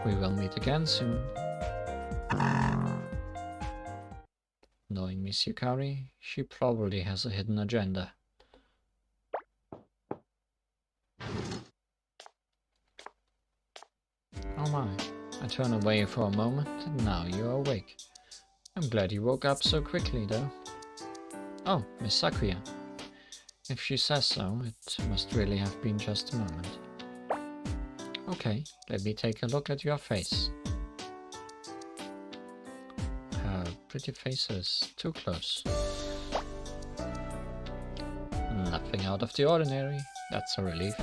We will meet again soon. Knowing Miss Yukari, she probably has a hidden agenda. Oh my, I turn away for a moment and now you're awake. I'm glad you woke up so quickly though. Oh, Miss Sakuya. If she says so, it must really have been just a moment. Okay, let me take a look at your face. Her pretty face is too close. Nothing out of the ordinary, that's a relief.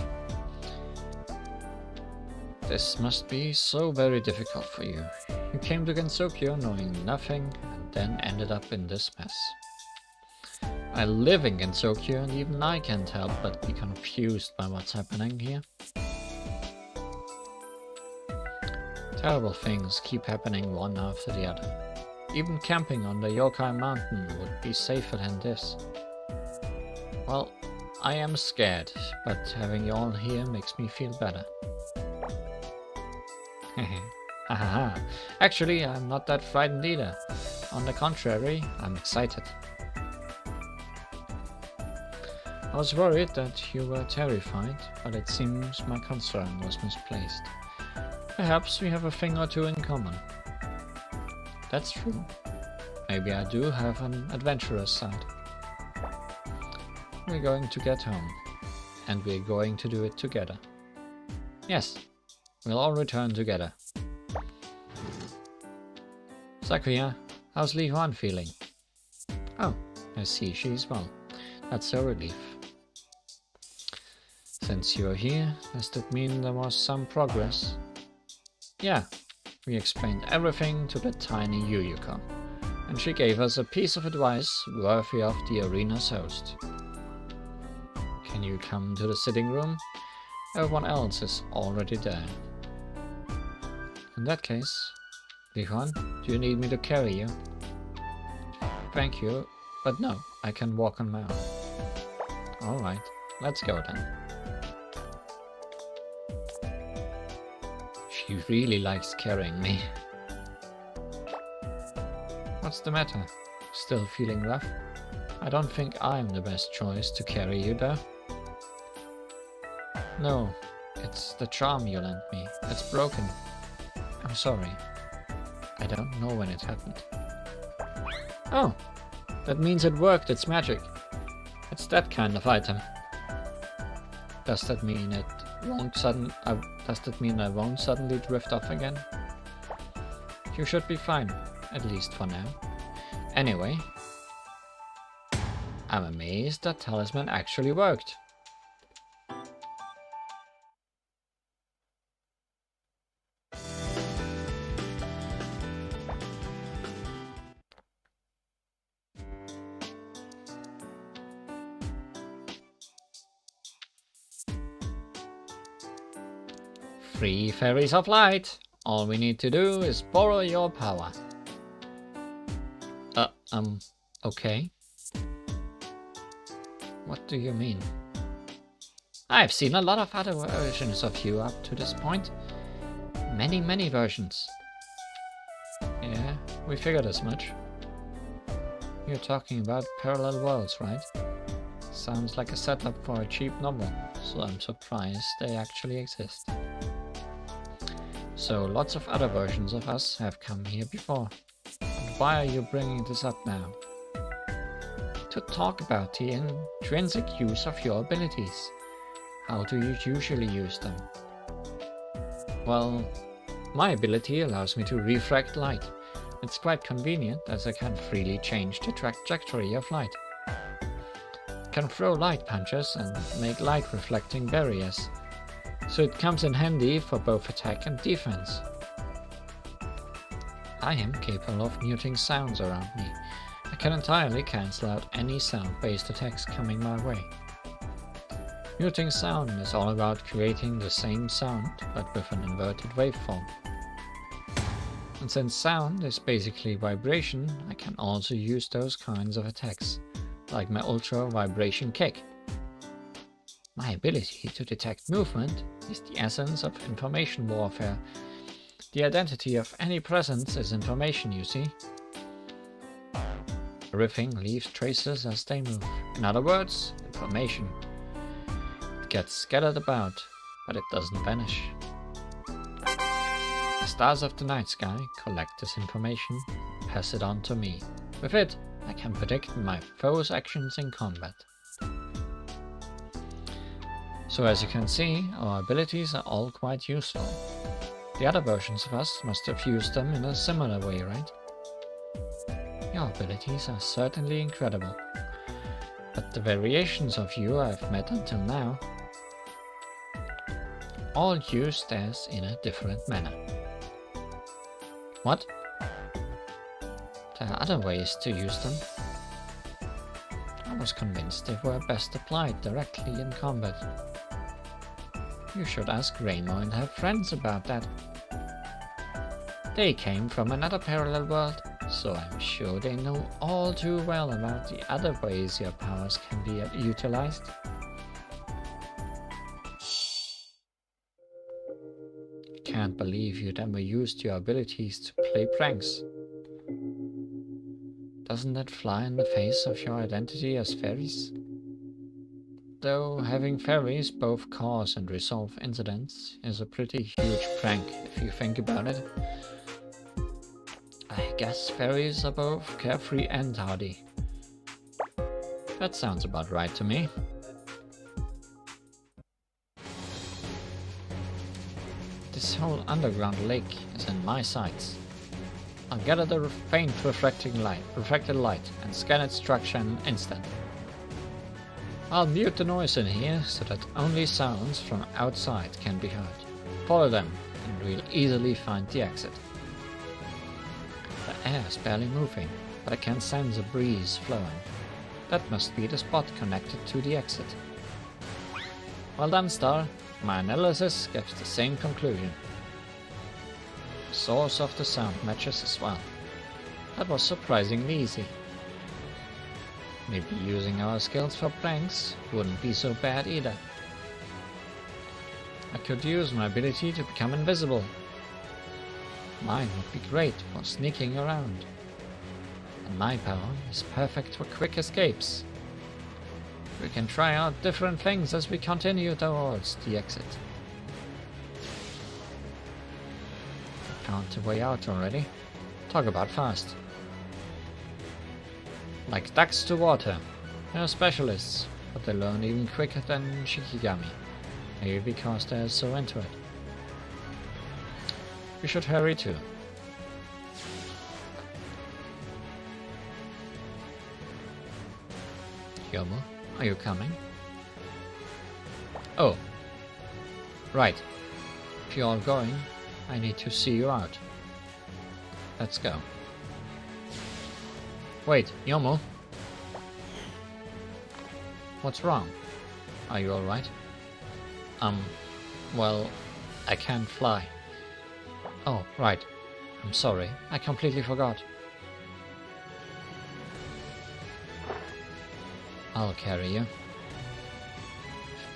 This must be so very difficult for you. You came to Gensokyo knowing nothing and then ended up in this mess. I live in Gensokyo and even I can't help but be confused by what's happening here. Terrible things keep happening one after the other. Even camping on the Yokai Mountain would be safer than this. Well, I am scared, but having you all here makes me feel better. Hahaha. Actually, I'm not that frightened either. On the contrary, I'm excited. I was worried that you were terrified, but it seems my concern was misplaced. Perhaps we have a thing or two in common. That's true. Maybe I do have an adventurous side. We're going to get home, and we're going to do it together. Yes, we'll all return together. Sakuya, how's Li Huan feeling? Oh, I see she's well. That's a relief. Since you're here, does that mean there was some progress? Yeah, we explained everything to the tiny Yuyuko, and she gave us a piece of advice worthy of the arena's host. Can you come to the sitting room? Everyone else is already there. In that case, Li Huan, do you need me to carry you? Thank you, but no, I can walk on my own. Alright, let's go then. She really likes carrying me. What's the matter? Still feeling rough? I don't think I'm the best choice to carry you though. No, it's the charm you lent me. It's broken. I'm sorry. I don't know when it happened. Oh, that means it worked its magic. It's that kind of item. Does that mean I won't suddenly drift off again? You should be fine, at least for now. Anyway, I'm amazed that talisman actually worked. Free fairies of light. All we need to do is borrow your power. Okay. What do you mean? I've seen a lot of other versions of you up to this point. Many versions. Yeah, we figured as much. You're talking about parallel worlds, right? Sounds like a setup for a cheap novel, so I'm surprised they actually exist. So lots of other versions of us have come here before. But why are you bringing this up now? To talk about the intrinsic use of your abilities. How do you usually use them? Well, my ability allows me to refract light. It's quite convenient as I can freely change the trajectory of light. I can throw light punches and make light reflecting barriers, so it comes in handy for both attack and defense. I am capable of muting sounds around me. I can entirely cancel out any sound-based attacks coming my way. Muting sound is all about creating the same sound, but with an inverted waveform. And since sound is basically vibration, I can also use those kinds of attacks, like my ultra vibration kick. My ability to detect movement is the essence of information warfare. The identity of any presence is information, you see. Everything leaves traces as they move. In other words, information. It gets scattered about, but it doesn't vanish. The stars of the night sky collect this information, pass it on to me. With it, I can predict my foe's actions in combat. So as you can see, our abilities are all quite useful. The other versions of us must have used them in a similar way, right? Your abilities are certainly incredible, but the variations of you I've met until now all use theirs in a different manner. What? There are other ways to use them. I was convinced they were best applied directly in combat. You should ask Raimo and her friends about that. They came from another parallel world, so I'm sure they know all too well about the other ways your powers can be utilized. Can't believe you'd ever used your abilities to play pranks. Doesn't that fly in the face of your identity as fairies? Though having fairies both cause and resolve incidents is a pretty huge prank if you think about it. I guess fairies are both carefree and hardy. That sounds about right to me. This whole underground lake is in my sights. I'll gather the faint refracted light and scan its structure in an instant. I'll mute the noise in here so that only sounds from outside can be heard. Follow them and we'll easily find the exit. The air is barely moving, but I can sense a breeze flowing. That must be the spot connected to the exit. Well done, Star. My analysis gives the same conclusion. The source of the sound matches as well. That was surprisingly easy. Maybe using our skills for pranks wouldn't be so bad either. I could use my ability to become invisible. Mine would be great for sneaking around. And my power is perfect for quick escapes. We can try out different things as we continue towards the exit. I found the way out already. Talk about fast. Like ducks to water. They are specialists, but they learn even quicker than Shikigami. Maybe because they are so into it. We should hurry too. Yomo, are you coming? Oh. Right. If you're all going, I need to see you out. Let's go. Wait, Yomo. What's wrong? Are you alright? Well, I can't fly. Oh, right. I'm sorry. I completely forgot. I'll carry you.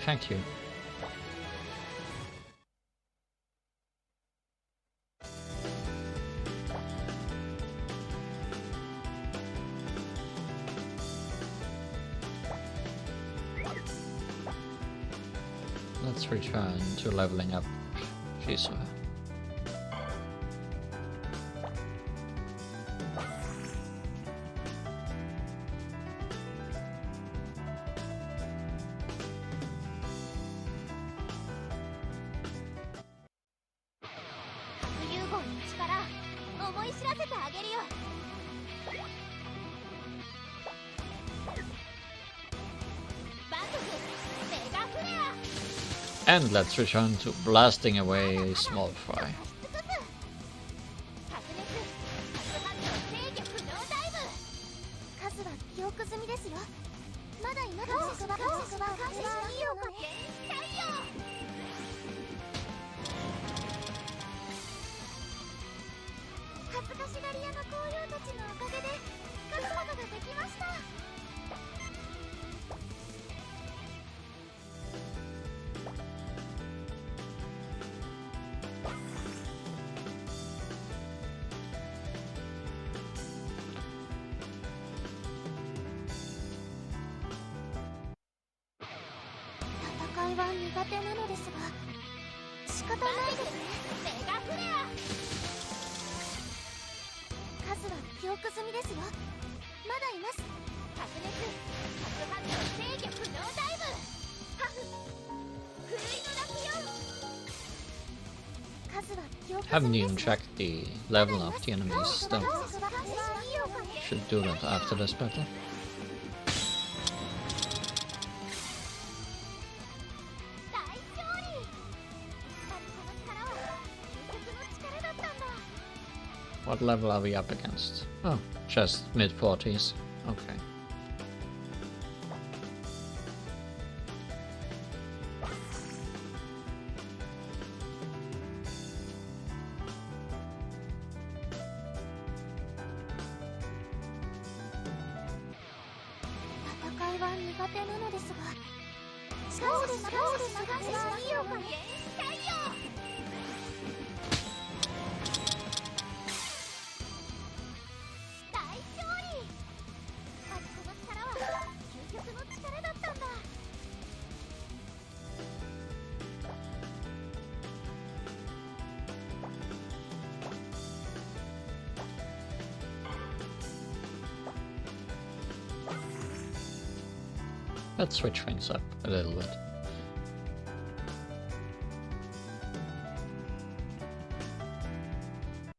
Thank you. Let's return to leveling up Shizuha. And let's return to blasting away a small fry. Haven't even checked the level of the enemies still. Should do that after this battle. What level are we up against? Oh, just mid-40s. Okay. Let's switch things up a little bit.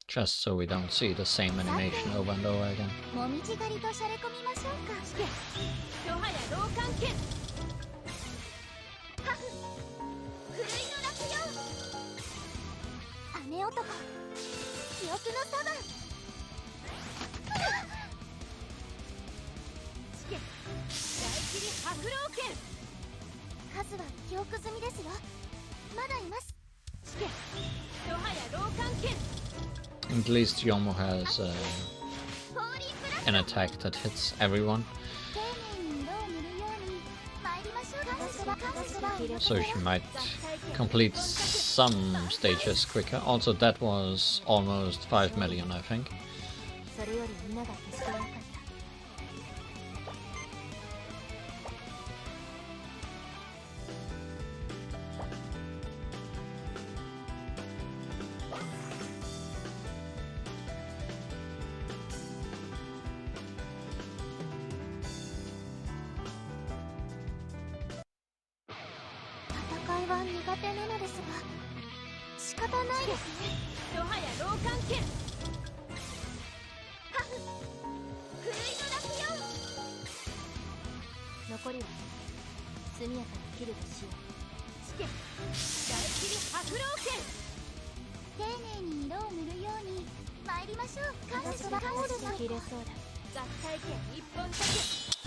Just so we don't see the same animation over and over again. At least Yomo has an attack that hits everyone, so she might complete some stages quicker. Also, that was almost 5 million, I think.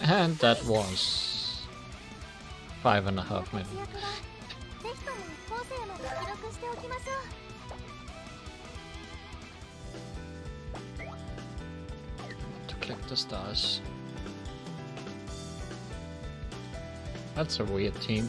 And that was 5.5 million. To click the stars. That's a weird team.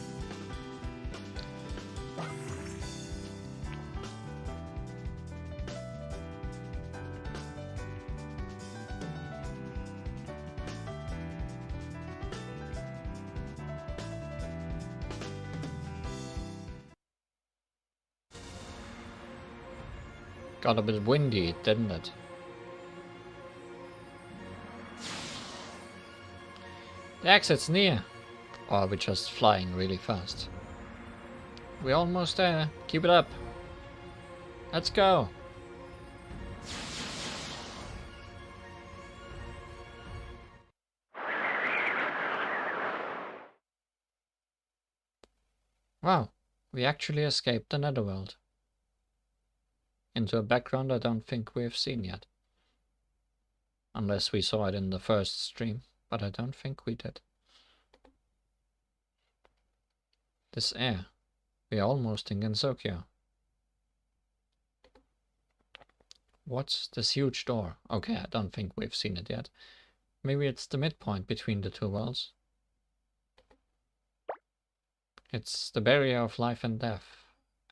Got a bit windy, didn't it? The exit's near. Or are we just flying really fast? We're almost there. Keep it up. Let's go. Wow, we actually escaped the netherworld. Into a background I don't think we've seen yet. Unless we saw it in the first stream, but I don't think we did. This air. We are almost in Gensokyo. What's this huge door? Okay, I don't think we've seen it yet. Maybe it's the midpoint between the two worlds. It's the barrier of life and death.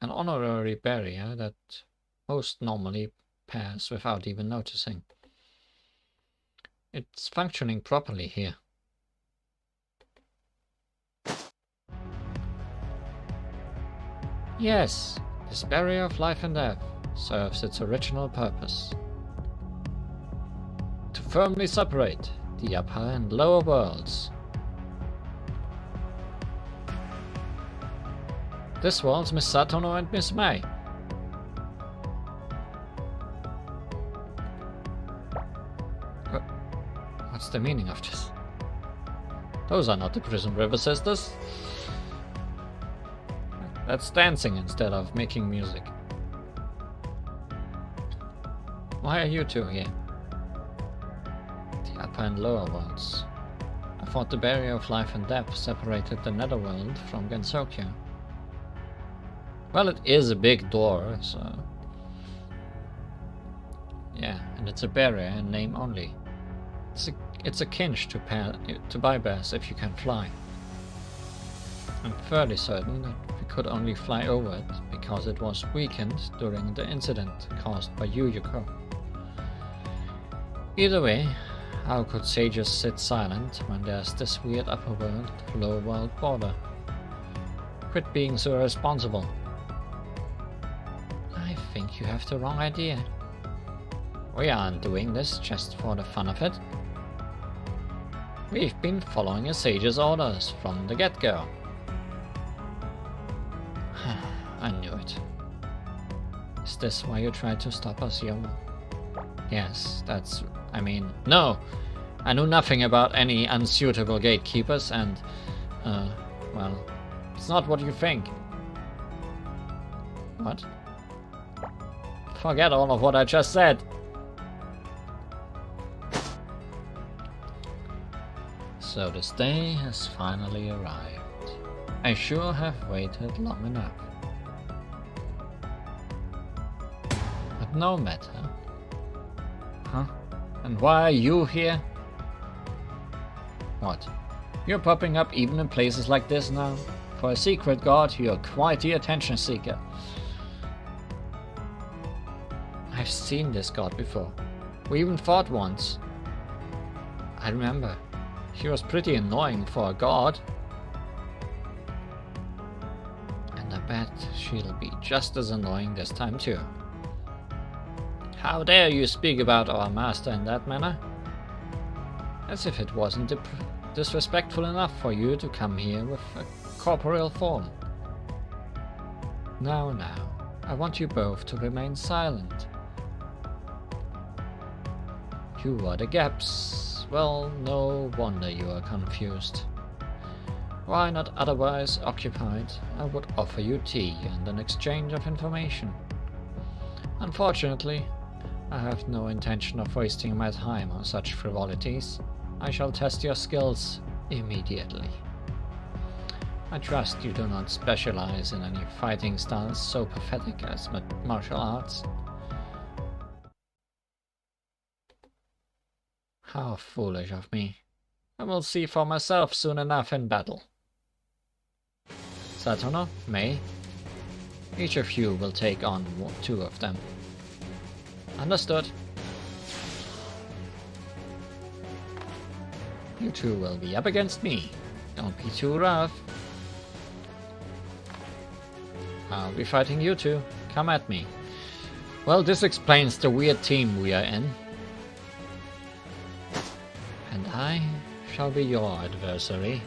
An honorary barrier that most normally pass without even noticing. It's functioning properly here. Yes, this barrier of life and death serves its original purpose. To firmly separate the upper and lower worlds. This world's Miss Satono and Miss May. What's the meaning of this? Those are not the Prison River Sisters. That's dancing instead of making music. Why are you two here? The upper and lower worlds. I thought the barrier of life and death separated the netherworld from Gensokyo. Well, it is a big door, so... yeah, and it's a barrier in name only. It's a kinch to bypass if you can fly. I'm fairly certain that we could only fly over it because it was weakened during the incident caused by Yuyuko. Either way, how could sages sit silent when there's this weird upper world, lower world border? Quit being so irresponsible. I think you have the wrong idea. We aren't doing this just for the fun of it. We've been following a sage's orders from the get-go. I knew it. Is this why you tried to stop us, Yomo? Yes, no! I knew nothing about any unsuitable gatekeepers and, well, it's not what you think. What? Forget all of what I just said. So this day has finally arrived. I sure have waited long enough. But no matter. Huh? And why are you here? What? You're popping up even in places like this now? For a secret god, you're quite the attention seeker. I've seen this god before. We even fought once. I remember. He was pretty annoying for a god. And I bet she'll be just as annoying this time too. How dare you speak about our master in that manner? As if it wasn't disrespectful enough for you to come here with a corporeal form. Now, I want you both to remain silent. You are the gaps. Well, no wonder you are confused. Why not otherwise occupied? I would offer you tea and an exchange of information. Unfortunately, I have no intention of wasting my time on such frivolities. I shall test your skills immediately. I trust you do not specialize in any fighting styles so pathetic as martial arts. How foolish of me. I will see for myself soon enough in battle. Satono, May, each of you will take on 2 of them. Understood. You 2 will be up against me. Don't be too rough. I'll be fighting you 2. Come at me. Well, this explains the weird team we are in. And I shall be your adversary.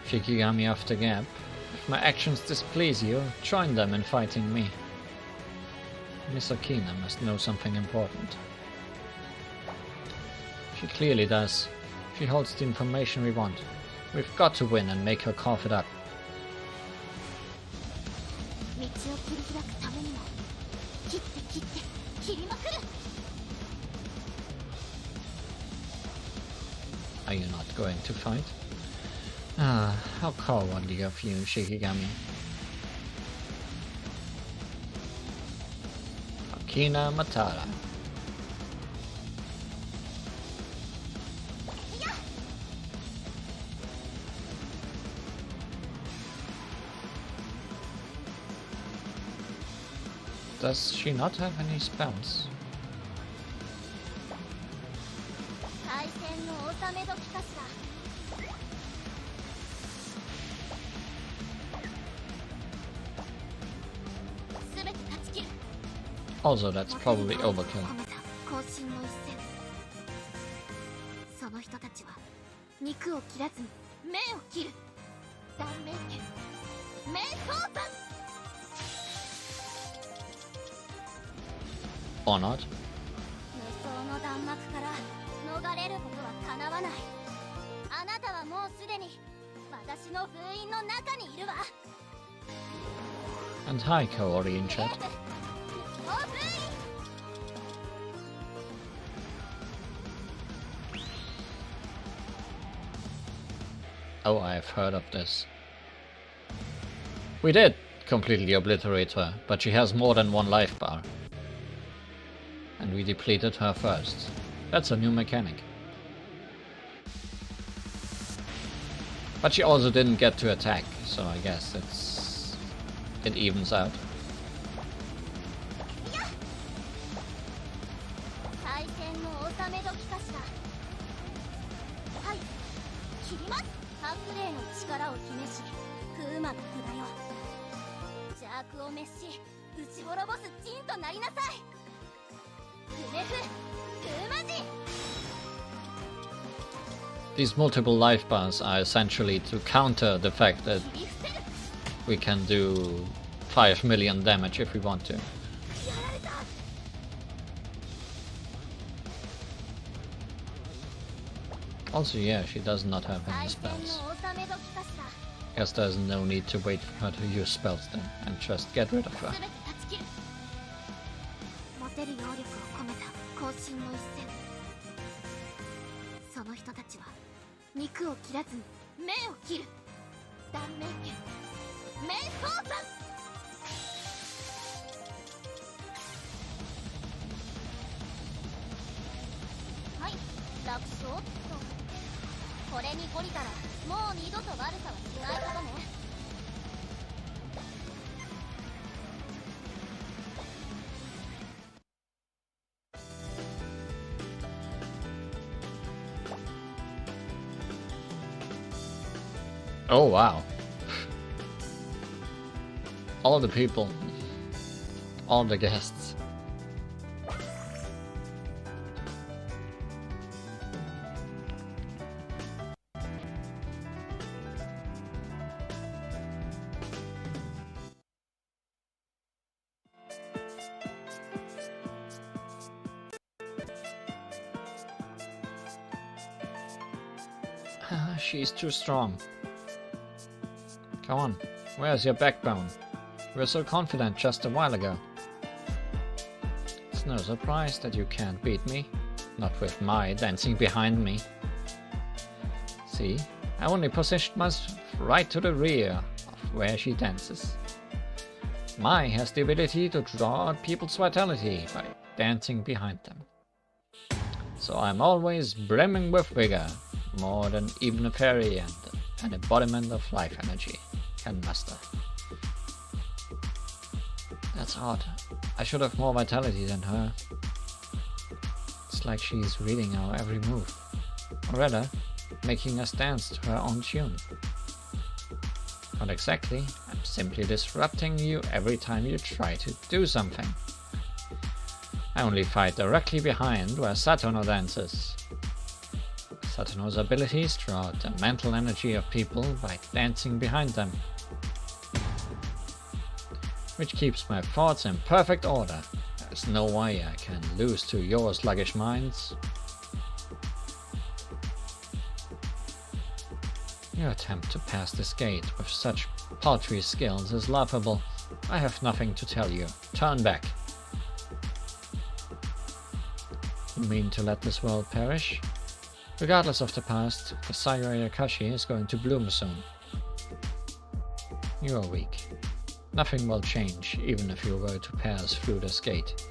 Shikigami of the Gap. If my actions displease you, join them in fighting me. Miss Okina must know something important. She clearly does. She holds the information we want. We've got to win and make her cough it up. Are you not going to fight? Ah, how cowardly of you, Shikigami. Okina Matara. Does she not have any spells? Also, that's probably overkill. Or not? And hi, Kaori in chat. Oh, I've heard of this. We did completely obliterate her, but she has more than one life bar. And we depleted her first. That's a new mechanic. But she also didn't get to attack, so I guess it evens out. These multiple life bars are essentially to counter the fact that we can do 5 million damage if we want to. Also, yeah, she does not have any spells. Guess there's no need to wait for her to use spells then, and just get rid of her. Oh wow. All the people. All the guests. She's too strong. Come on, where's your backbone? You were so confident just a while ago. It's no surprise that you can't beat me. Not with Mai dancing behind me. See, I only positioned myself right to the rear of where she dances. Mai has the ability to draw out people's vitality by dancing behind them. So I'm always brimming with vigor, more than even a fairy and an embodiment of life energy can muster. That's odd. I should have more vitality than her. It's like she's reading our every move. Or rather, making us dance to her own tune. Not exactly, and I'm simply disrupting you every time you try to do something. I only fight directly behind where Satono dances. Satono's abilities draw out the mental energy of people by dancing behind them, which keeps my thoughts in perfect order. There's no way I can lose to your sluggish minds. Your attempt to pass this gate with such paltry skills is laughable. I have nothing to tell you. Turn back. You mean to let this world perish? Regardless of the past, the Sayuri Akashi is going to bloom soon. You are weak. Nothing will change, even if you were to pass through this gate.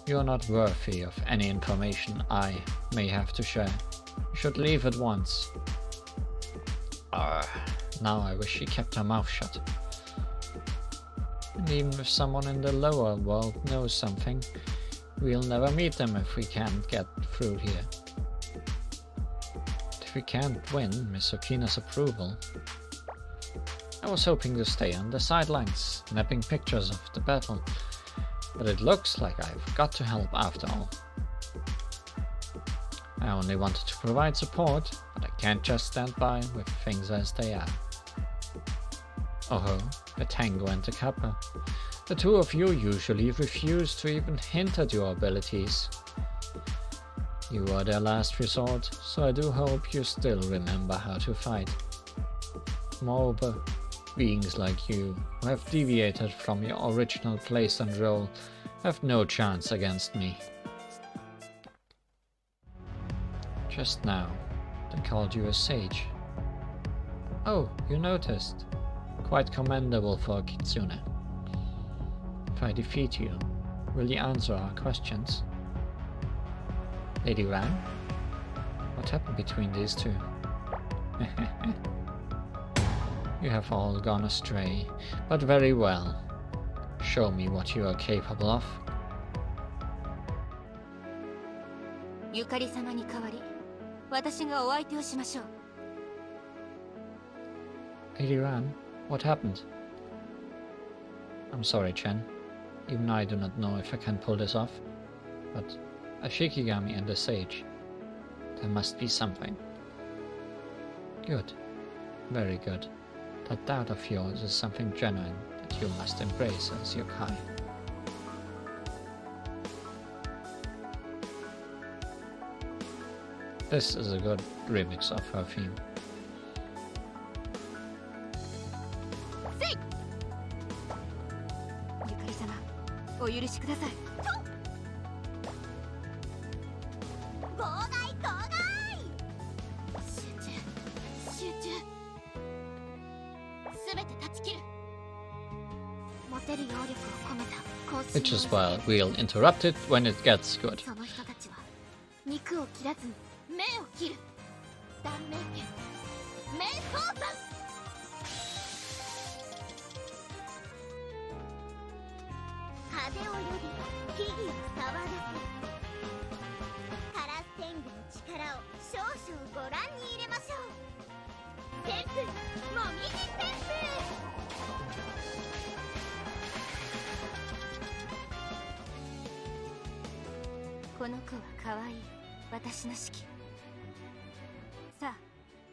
You are not worthy of any information I may have to share. You should leave at once. Now I wish she kept her mouth shut. And even if someone in the lower world knows something, we'll never meet them if we can't get through here. If we can't win Miss Okina's approval. I was hoping to stay on the sidelines, snapping pictures of the battle, but it looks like I've got to help after all. I only wanted to provide support, but I can't just stand by with things as they are. Oh, the Tango and the Kappa. The two of you usually refuse to even hint at your abilities. You are their last resort, so I do hope you still remember how to fight. Moreover, beings like you, who have deviated from your original place and role, have no chance against me. Just now, they called you a sage. Oh, you noticed. Quite commendable for a kitsune. If I defeat you, will you answer our questions? Lady Ran? What happened between these two? You have all gone astray, but very well. Show me what you are capable of. ゆかり様に代わり、私がお相手をしましょう。Lady Ran, what happened? I'm sorry, Chen. Even I do not know if I can pull this off. But a Shikigami and a sage. There must be something. Good. Very good. That doubt of yours is something genuine that you must embrace as your kind. This is a good remix of her theme. Yukari-sama, お許しください。妨害妨害。集中。すべて断ち切る。持てる揚力を込めた更新。 Which is why we'll interrupt it when it gets good. その人たちは肉を切らずに目を切る。断命剣。名刀山。風を呼び木々を触らせ。カラス天狗の力を少々ご覧に入れましょう。旋風もみじ旋風。この子は可愛い。私の指揮。さあ、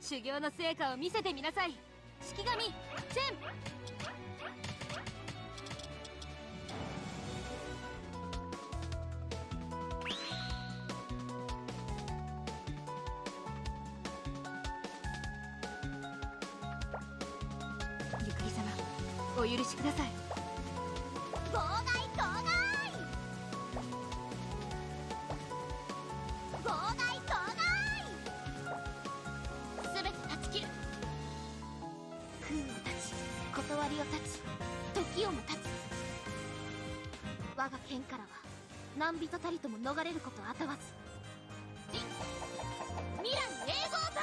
修行の成果を見せてみなさい。式神、チェン。ゆかり様、お許しください。妨害妨害。妨害妨害。すべて断ち切る。空を断ち、断りを断ち、時をも断つ。我が剣からは何人たりとも逃れることあたわず。未来永劫断。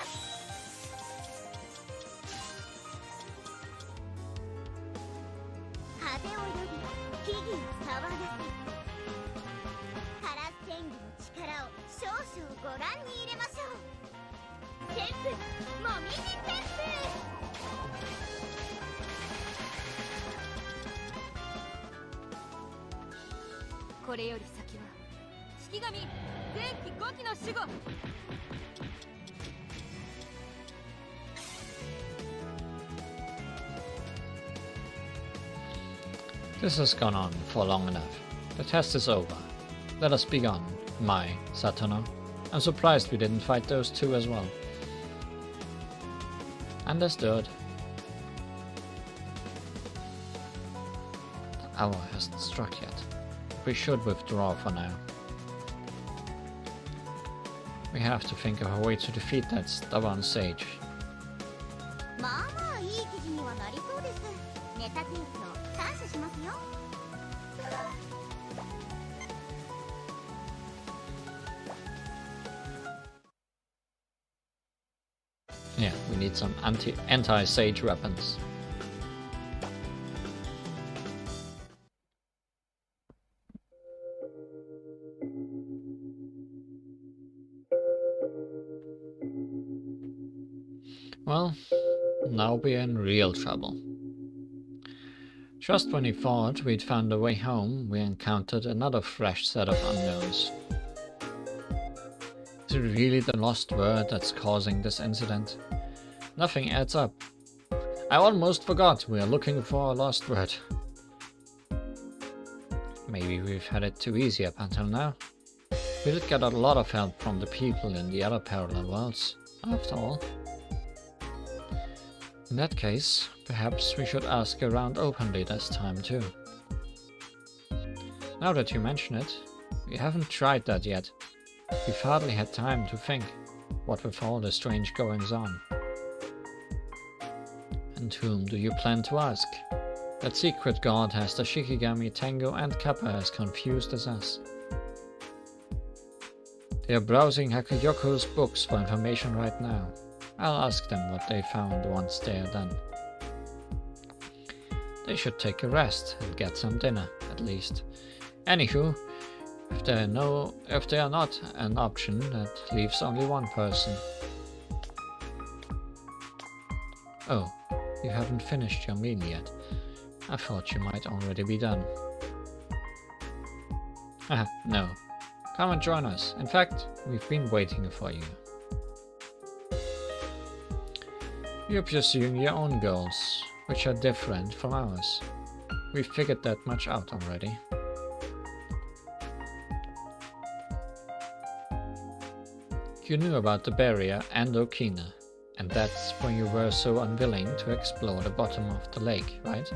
風を呼び木々を触らせ。カラス天狗の力を少々ご覧に入れましょう。旋風もみじ旋風。これより先は式神前期5期の守護。This has gone on for long enough. The test is over. Let us begone, my Satono. I'm surprised we didn't fight those two as well. Understood. The hour hasn't struck yet. We should withdraw for now. We have to think of a way to defeat that stubborn sage. Yeah, we need some anti-sage weapons. Well, now we're in real trouble. Just when we thought we'd found a way home, we encountered another fresh set of unknowns. Is it really the lost word that's causing this incident? Nothing adds up. I almost forgot we are looking for a lost word. Maybe we've had it too easy up until now. We did get a lot of help from the people in the other parallel worlds, after all. In that case, perhaps we should ask around openly this time too. Now that you mention it, we haven't tried that yet. We've hardly had time to think, what with all the strange goings-on. And whom do you plan to ask? That secret god has the Shikigami, Tengo and Kappa as confused as us. They are browsing Hakuyoko's books for information right now. I'll ask them what they found once they are done. They should take a rest and get some dinner, at least. Anywho, if they are not an option, that leaves only one person. Oh, you haven't finished your meal yet. I thought you might already be done. Haha, no. Come and join us. In fact, we've been waiting for you. You're pursuing your own goals, which are different from ours. We've figured that much out already. You knew about the barrier and Okina, and that's why you were so unwilling to explore the bottom of the lake, right?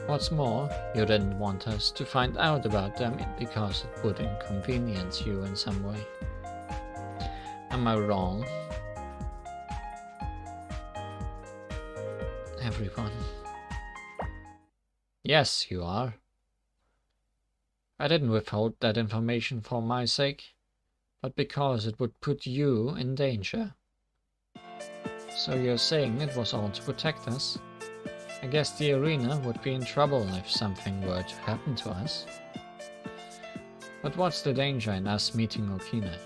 What's more, you didn't want us to find out about them because it would inconvenience you in some way. Am I wrong? Everyone. Yes, you are. I didn't withhold that information for my sake, but because it would put you in danger. So you're saying it was all to protect us? I guess the arena would be in trouble if something were to happen to us. But what's the danger in us meeting Okina?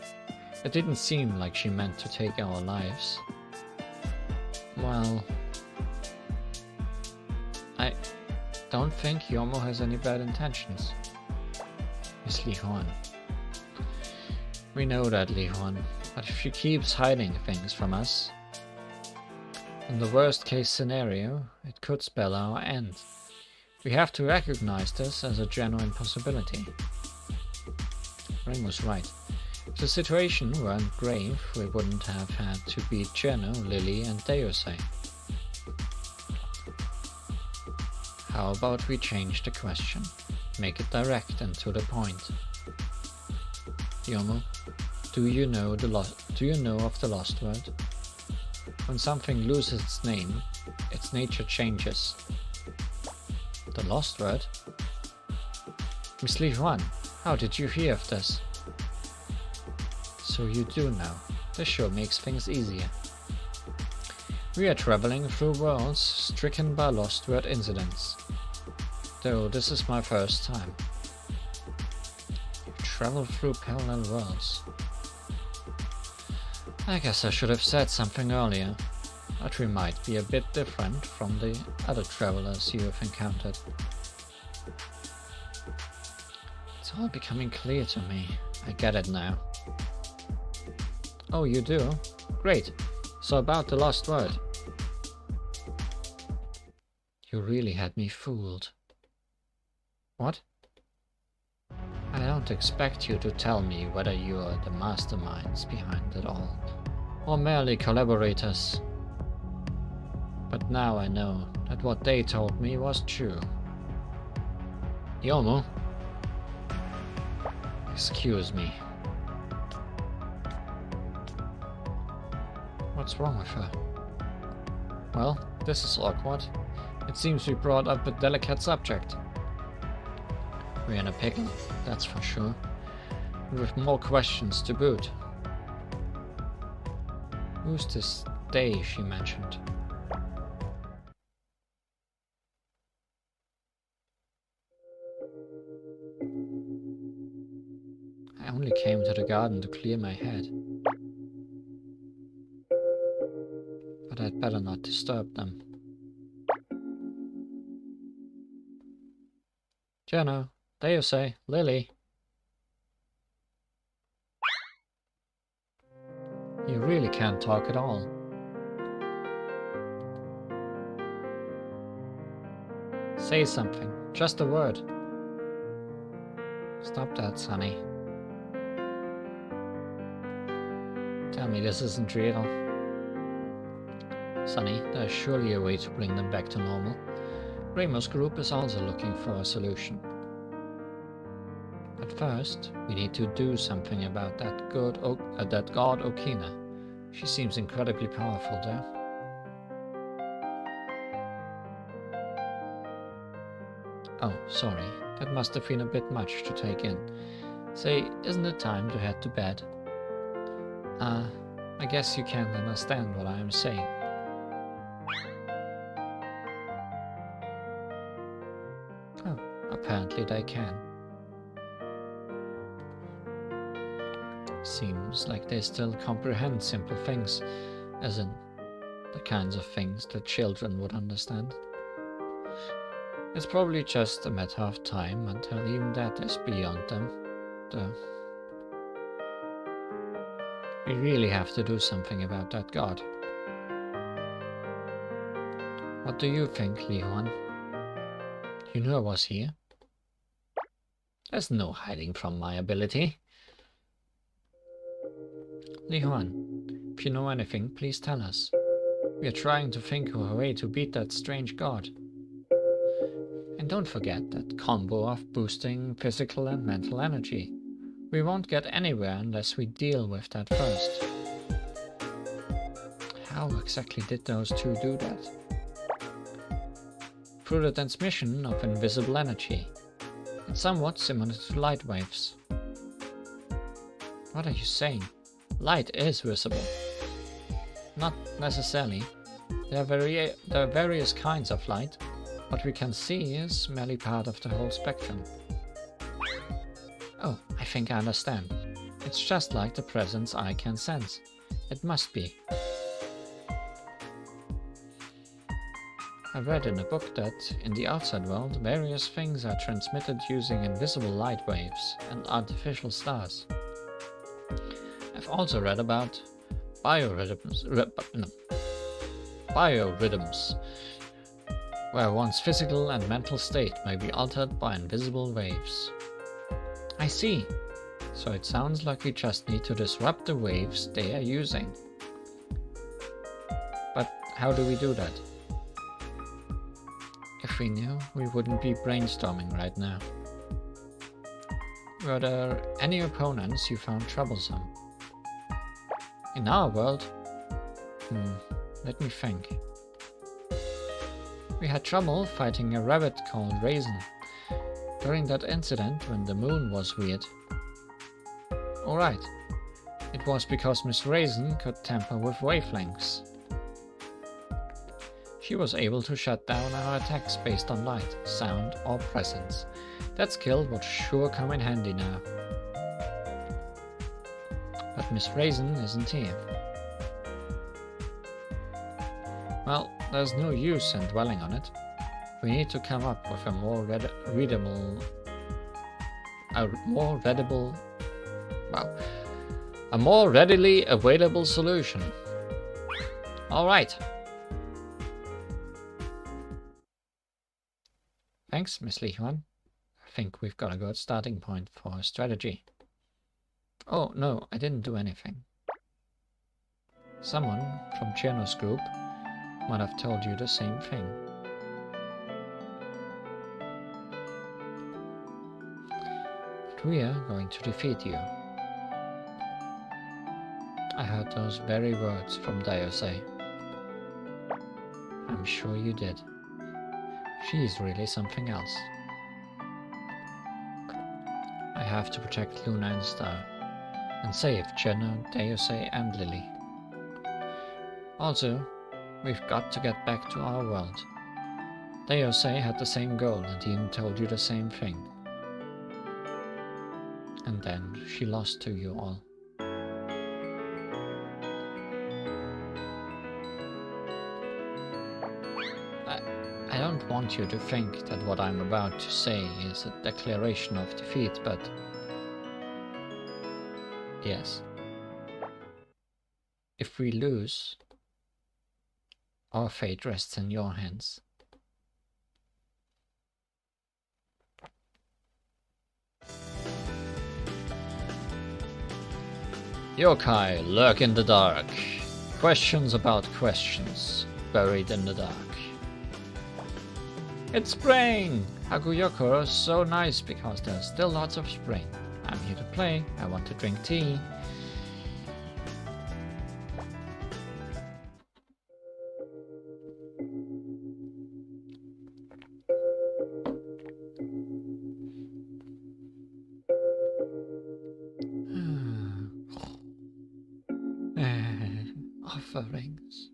It didn't seem like she meant to take our lives. Well, I don't think Yomo has any bad intentions. Miss Li Huan. We know that, Li Huan, but if she keeps hiding things from us, in the worst case scenario, it could spell our end. We have to recognize this as a genuine possibility. Ring was right. If the situation weren't grave, we wouldn't have had to beat Geno, Lily and Deusei. How about we change the question? Make it direct and to the point. Yomo, do you know of the lost word? When something loses its name, its nature changes. The lost word? Miss Li Huan, how did you hear of this? So you do know. This sure makes things easier. We are traveling through worlds stricken by lost word incidents. Though this is my first time. You travel through parallel worlds. I guess I should have said something earlier, but we might be a bit different from the other travelers you have encountered. It's all becoming clear to me. I get it now. Oh, you do? Great. So about the lost word. You really had me fooled. What? I don't expect you to tell me whether you are the masterminds behind it all, or merely collaborators. But now I know that what they told me was true. Yomu? Excuse me. What's wrong with her? Well, this is awkward. It seems we brought up a delicate subject. We're in a pickle, that's for sure. With more questions to boot. Who's this day she mentioned? I only came to the garden to clear my head. But I'd better not disturb them. Jenna, there you say, Lily. You really can't talk at all. Say something, just a word. Stop that, Sonny. Tell me this isn't real. Sonny, there's surely a way to bring them back to normal. Ramos Group is also looking for a solution. But first, we need to do something about that god Okina. She seems incredibly powerful there. Oh, sorry. That must have been a bit much to take in. Say, isn't it time to head to bed? I guess you can't understand what I am saying. Oh, apparently they can. Seems like they still comprehend simple things, as in the kinds of things that children would understand. It's probably just a matter of time until even that is beyond them, though. We really have to do something about that god. What do you think, Li Huan? You knew I was here? There's no hiding from my ability. Li Huan, if you know anything, please tell us. We are trying to think of a way to beat that strange god. And don't forget that combo of boosting physical and mental energy. We won't get anywhere unless we deal with that first. How exactly did those two do that? Through the transmission of invisible energy. It's somewhat similar to light waves. What are you saying? Light is visible. Not necessarily. There are various kinds of light. What we can see is merely part of the whole spectrum. Oh, I think I understand. It's just like the presence I can sense. It must be. I read in a book that, in the outside world, various things are transmitted using invisible light waves and artificial stars. I've also read about biorhythms, where one's physical and mental state may be altered by invisible waves. I see. So it sounds like we just need to disrupt the waves they are using. But how do we do that? If we knew, we wouldn't be brainstorming right now. Were there any opponents you found troublesome? In our world? Let me think. We had trouble fighting a rabbit called Raisin during that incident when the moon was weird. Alright, it was because Miss Raisin could tamper with wavelengths. She was able to shut down our attacks based on light, sound, or presence. That skill would sure come in handy now. But Miss Raisin isn't here. Well, there's no use in dwelling on it. We need to come up with a more readable a more readily available solution. Alright. Thanks, Miss Li Huan. I think we've got a good starting point for a strategy. Oh, no, I didn't do anything. Someone from Cheno's group might have told you the same thing. But we are going to defeat you. I heard those very words from Dayose. I'm sure you did. She's really something else. I have to protect Luna and Star, and save Cheno, Dayose and Lily. Also, we've got to get back to our world. Dayose had the same goal and even told you the same thing. And then she lost to you all. I don't want you to think that what I'm about to say is a declaration of defeat, but yes. If we lose, our fate rests in your hands. Yokai lurk in the dark. Questions about questions, buried in the dark. It's spring! Haguyoko is so nice because there's still lots of spring. I'm here to play, I want to drink tea. Offerings.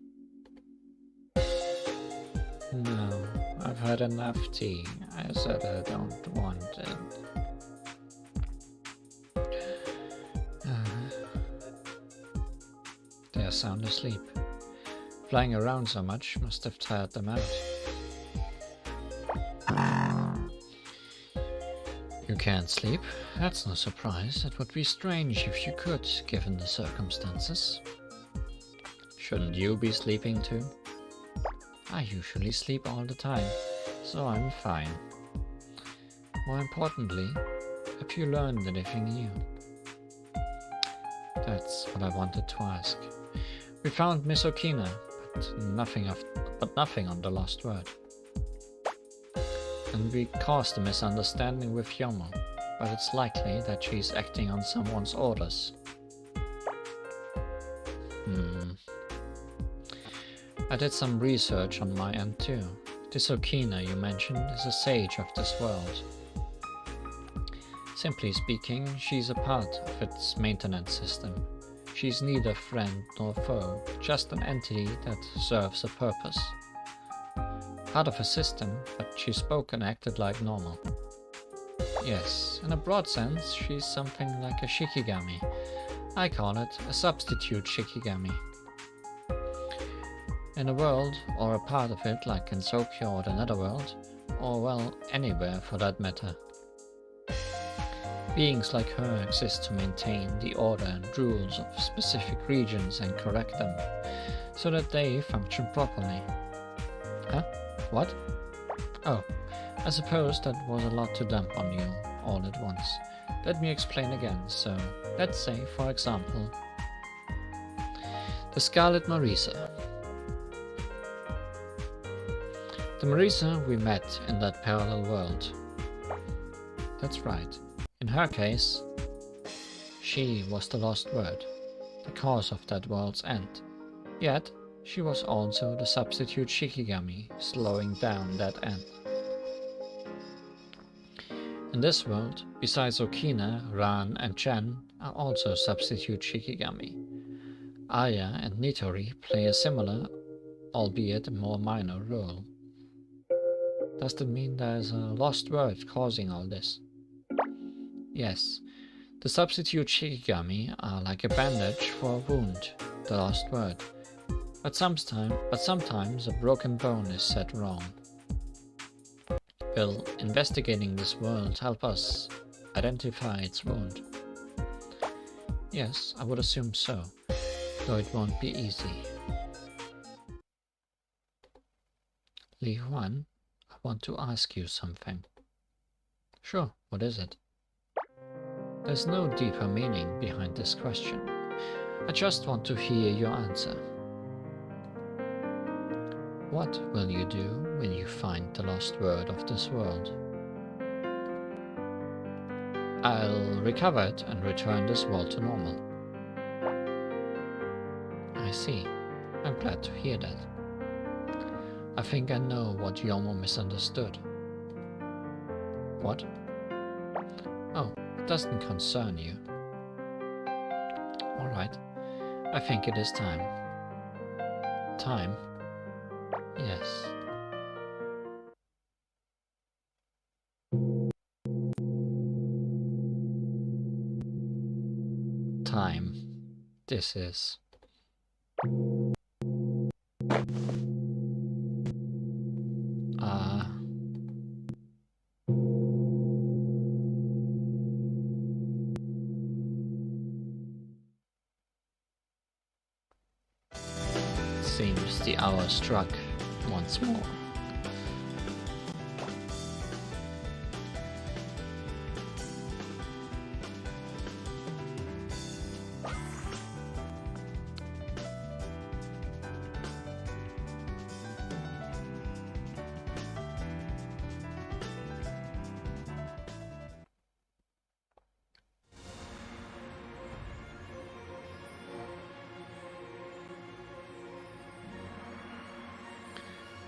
No, I've had enough tea. I said I don't want it. They are sound asleep. Flying around so much must have tired them out. You can't sleep? That's no surprise. It would be strange if you could, given the circumstances. Shouldn't you be sleeping too? I usually sleep all the time, so I'm fine. More importantly, have you learned anything new? That's what I wanted to ask. We found Miss Okina, but nothing on the lost word. And we caused a misunderstanding with Yomo, but it's likely that she's acting on someone's orders. I did some research on my end too. This Okina you mentioned is a sage of this world. Simply speaking, she's a part of its maintenance system. She's neither friend nor foe, just an entity that serves a purpose. Part of a system, but she spoke and acted like normal. Yes, in a broad sense, she's something like a Shikigami. I call it a substitute Shikigami. In a world, or a part of it, like in Sopia or the Netherworld, or well, anywhere for that matter. Beings like her exist to maintain the order and rules of specific regions and correct them, so that they function properly. Huh? What? Oh, I suppose that was a lot to dump on you all at once. Let me explain again. So, let's say, for example, the Scarlet Marisa. The Marisa we met in that parallel world. That's right. In her case, she was the lost word, the cause of that world's end. Yet, she was also the substitute Shikigami, slowing down that end. In this world, besides Okina, Ran and Chen are also substitute Shikigami. Aya and Nitori play a similar, albeit more minor, role. Does that mean there's a lost word causing all this? Yes, the substitute Shikigami are like a bandage for a wound, the lost word. But sometimes a broken bone is set wrong. Will investigating this world help us identify its wound. Yes, I would assume so, though it won't be easy. Li Huan, I want to ask you something. Sure, what is it? There's no deeper meaning behind this question. I just want to hear your answer. What will you do when you find the lost word of this world? I'll recover it and return this world to normal. I see. I'm glad to hear that. I think I know what Yomo misunderstood. What? Oh, it doesn't concern you. Alright. I think it is time. Time? Yes. Time. This is. Seems the hour struck once more.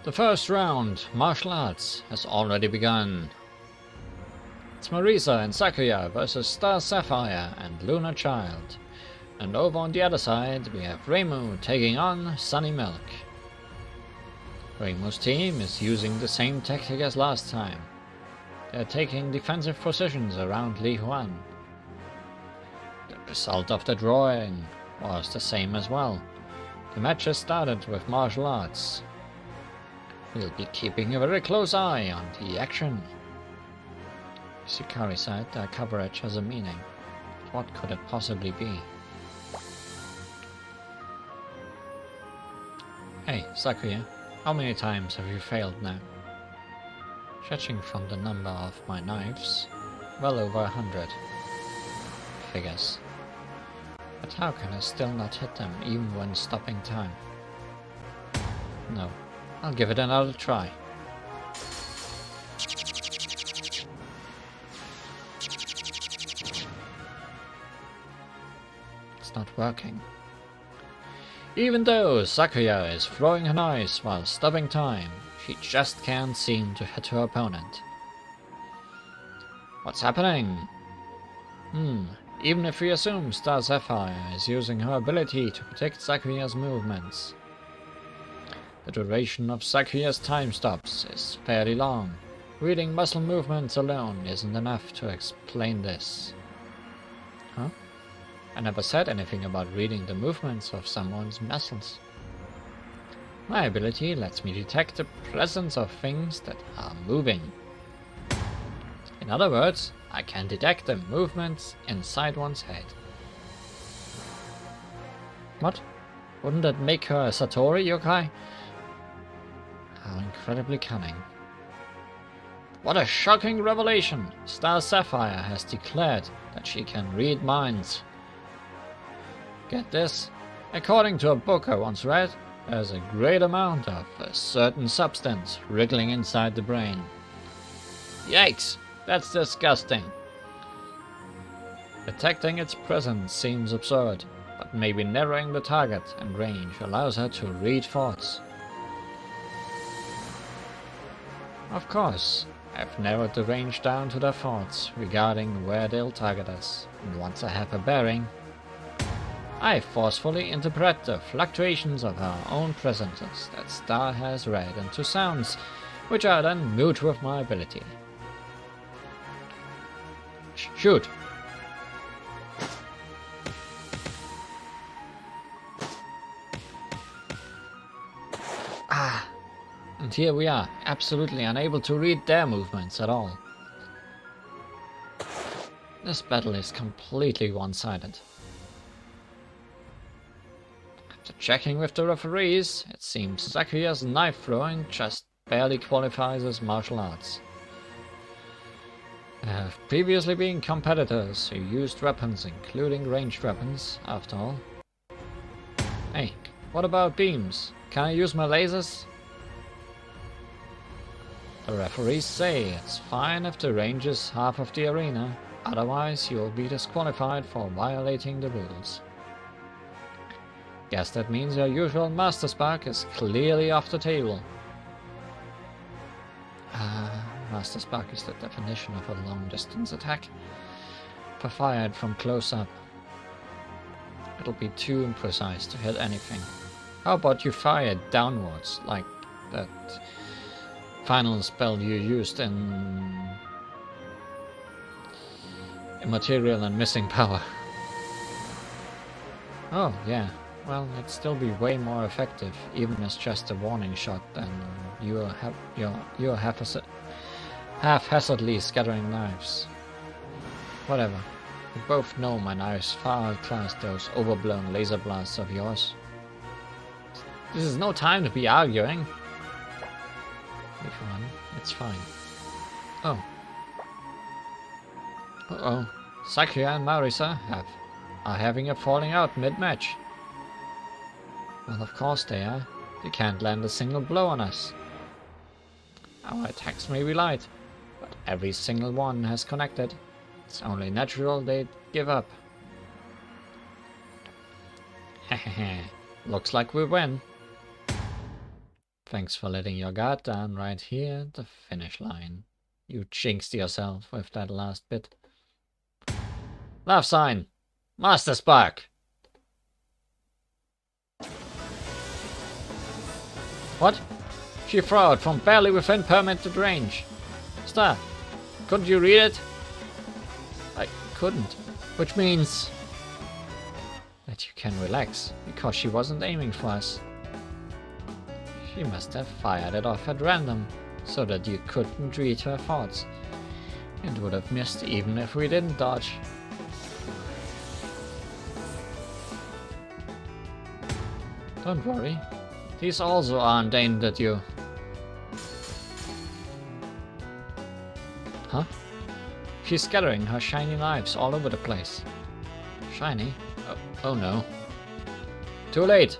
The first round, martial arts, has already begun. It's Marisa and Sakuya versus Star Sapphire and Lunar Child. And over on the other side, we have Reimu taking on Sunny Milk. Reimu's team is using the same tactic as last time. They're taking defensive positions around Li Huan. The result of the drawing was the same as well. The match has started with martial arts. We'll be keeping a very close eye on the action. Shikari said that coverage has a meaning. What could it possibly be? Hey, Sakuya, how many times have you failed now? Judging from the number of my knives, well over 100. Figures. But how can I still not hit them even when stopping time? No. I'll give it another try. It's not working. Even though Sakuya is throwing her knives while stopping time, she just can't seem to hit her opponent. What's happening? Even if we assume Star Sapphire is using her ability to predict Sakuya's movements, the duration of Sakuya's time stops is fairly long. Reading muscle movements alone isn't enough to explain this. Huh? I never said anything about reading the movements of someone's muscles. My ability lets me detect the presence of things that are moving. In other words, I can detect the movements inside one's head. What? Wouldn't that make her a Satori yokai? How incredibly cunning. What a shocking revelation! Star Sapphire has declared that she can read minds. Get this? According to a book I once read, there's a great amount of a certain substance wriggling inside the brain. Yikes! That's disgusting. Detecting its presence seems absurd, but maybe narrowing the target and range allows her to read thoughts. Of course, I've narrowed the range down to their thoughts regarding where they'll target us, and once I have a bearing, I forcefully interpret the fluctuations of her own presences that Star has read into sounds, which I then mute with my ability. Shoot! And here we are, absolutely unable to read their movements at all. This battle is completely one-sided. After checking with the referees, it seems Sakuya's knife throwing just barely qualifies as martial arts. There have previously been competitors who used weapons, including ranged weapons, after all. Hey, what about beams? Can I use my lasers? The referees say it's fine if the range is half of the arena, otherwise you'll be disqualified for violating the rules. Guess that means your usual Master Spark is clearly off the table. Master Spark is the definition of a long-distance attack, fired from close up. It'll be too imprecise to hit anything. How about you fire it downwards, like that final spell you used in Immaterial and Missing Power? Oh, yeah. Well, it'd still be way more effective, even as just a warning shot, than your haphazardly scattering knives. Whatever. We both know my knives far outclass those overblown laser blasts of yours. This is no time to be arguing. Which one? It's fine. Oh. Uh-oh. Sakuya and Marisa are having a falling out mid-match. Well, of course they are. They can't land a single blow on us. Our attacks may be light, but every single one has connected. It's only natural they'd give up. Hehehe. Looks like we win. Thanks for letting your guard down right here at the finish line. You jinxed yourself with that last bit. Laugh sign! Master Spark! What? She threw out from barely within permitted range. Star, couldn't you read it? I couldn't. Which means that you can relax, because she wasn't aiming for us. She must have fired it off at random, so that you couldn't read her thoughts. It would have missed even if we didn't dodge. Don't worry. These also aren't aimed at you. Huh? She's scattering her shiny knives all over the place. Shiny? Oh no. Too late!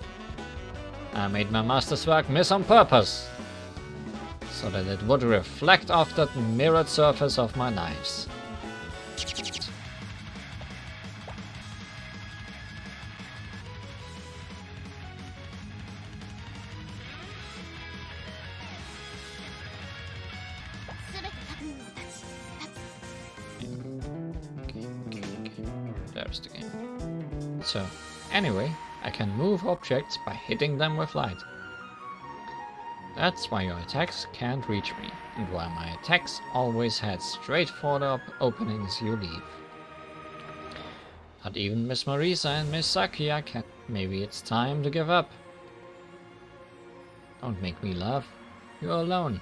I made my Master Spark miss on purpose, so that it would reflect off the mirrored surface of my knives. There's the game. So, anyway, I can move objects by hitting them with light. That's why your attacks can't reach me, and why my attacks always head straight for the openings you leave. Not even Miss Marisa and Miss Sakuya can. Maybe it's time to give up. Don't make me laugh. You're alone.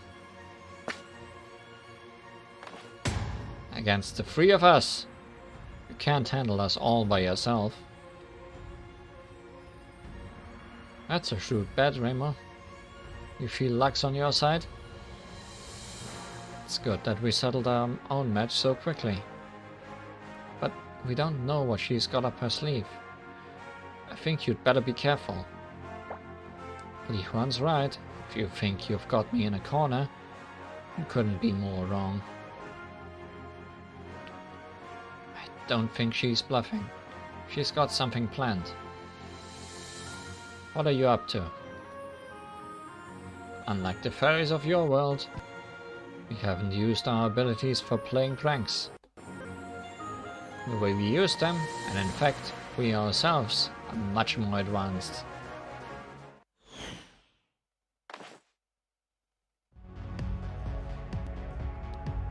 Against the three of us. You can't handle us all by yourself. That's a shrewd bet, Remo. You feel luck's on your side? It's good that we settled our own match so quickly. But we don't know what she's got up her sleeve. I think you'd better be careful. Li Huan's right. If you think you've got me in a corner, you couldn't be more wrong. I don't think she's bluffing. She's got something planned. What are you up to? Unlike the fairies of your world, we haven't used our abilities for playing pranks. The way we use them, and in fact, we ourselves, are much more advanced.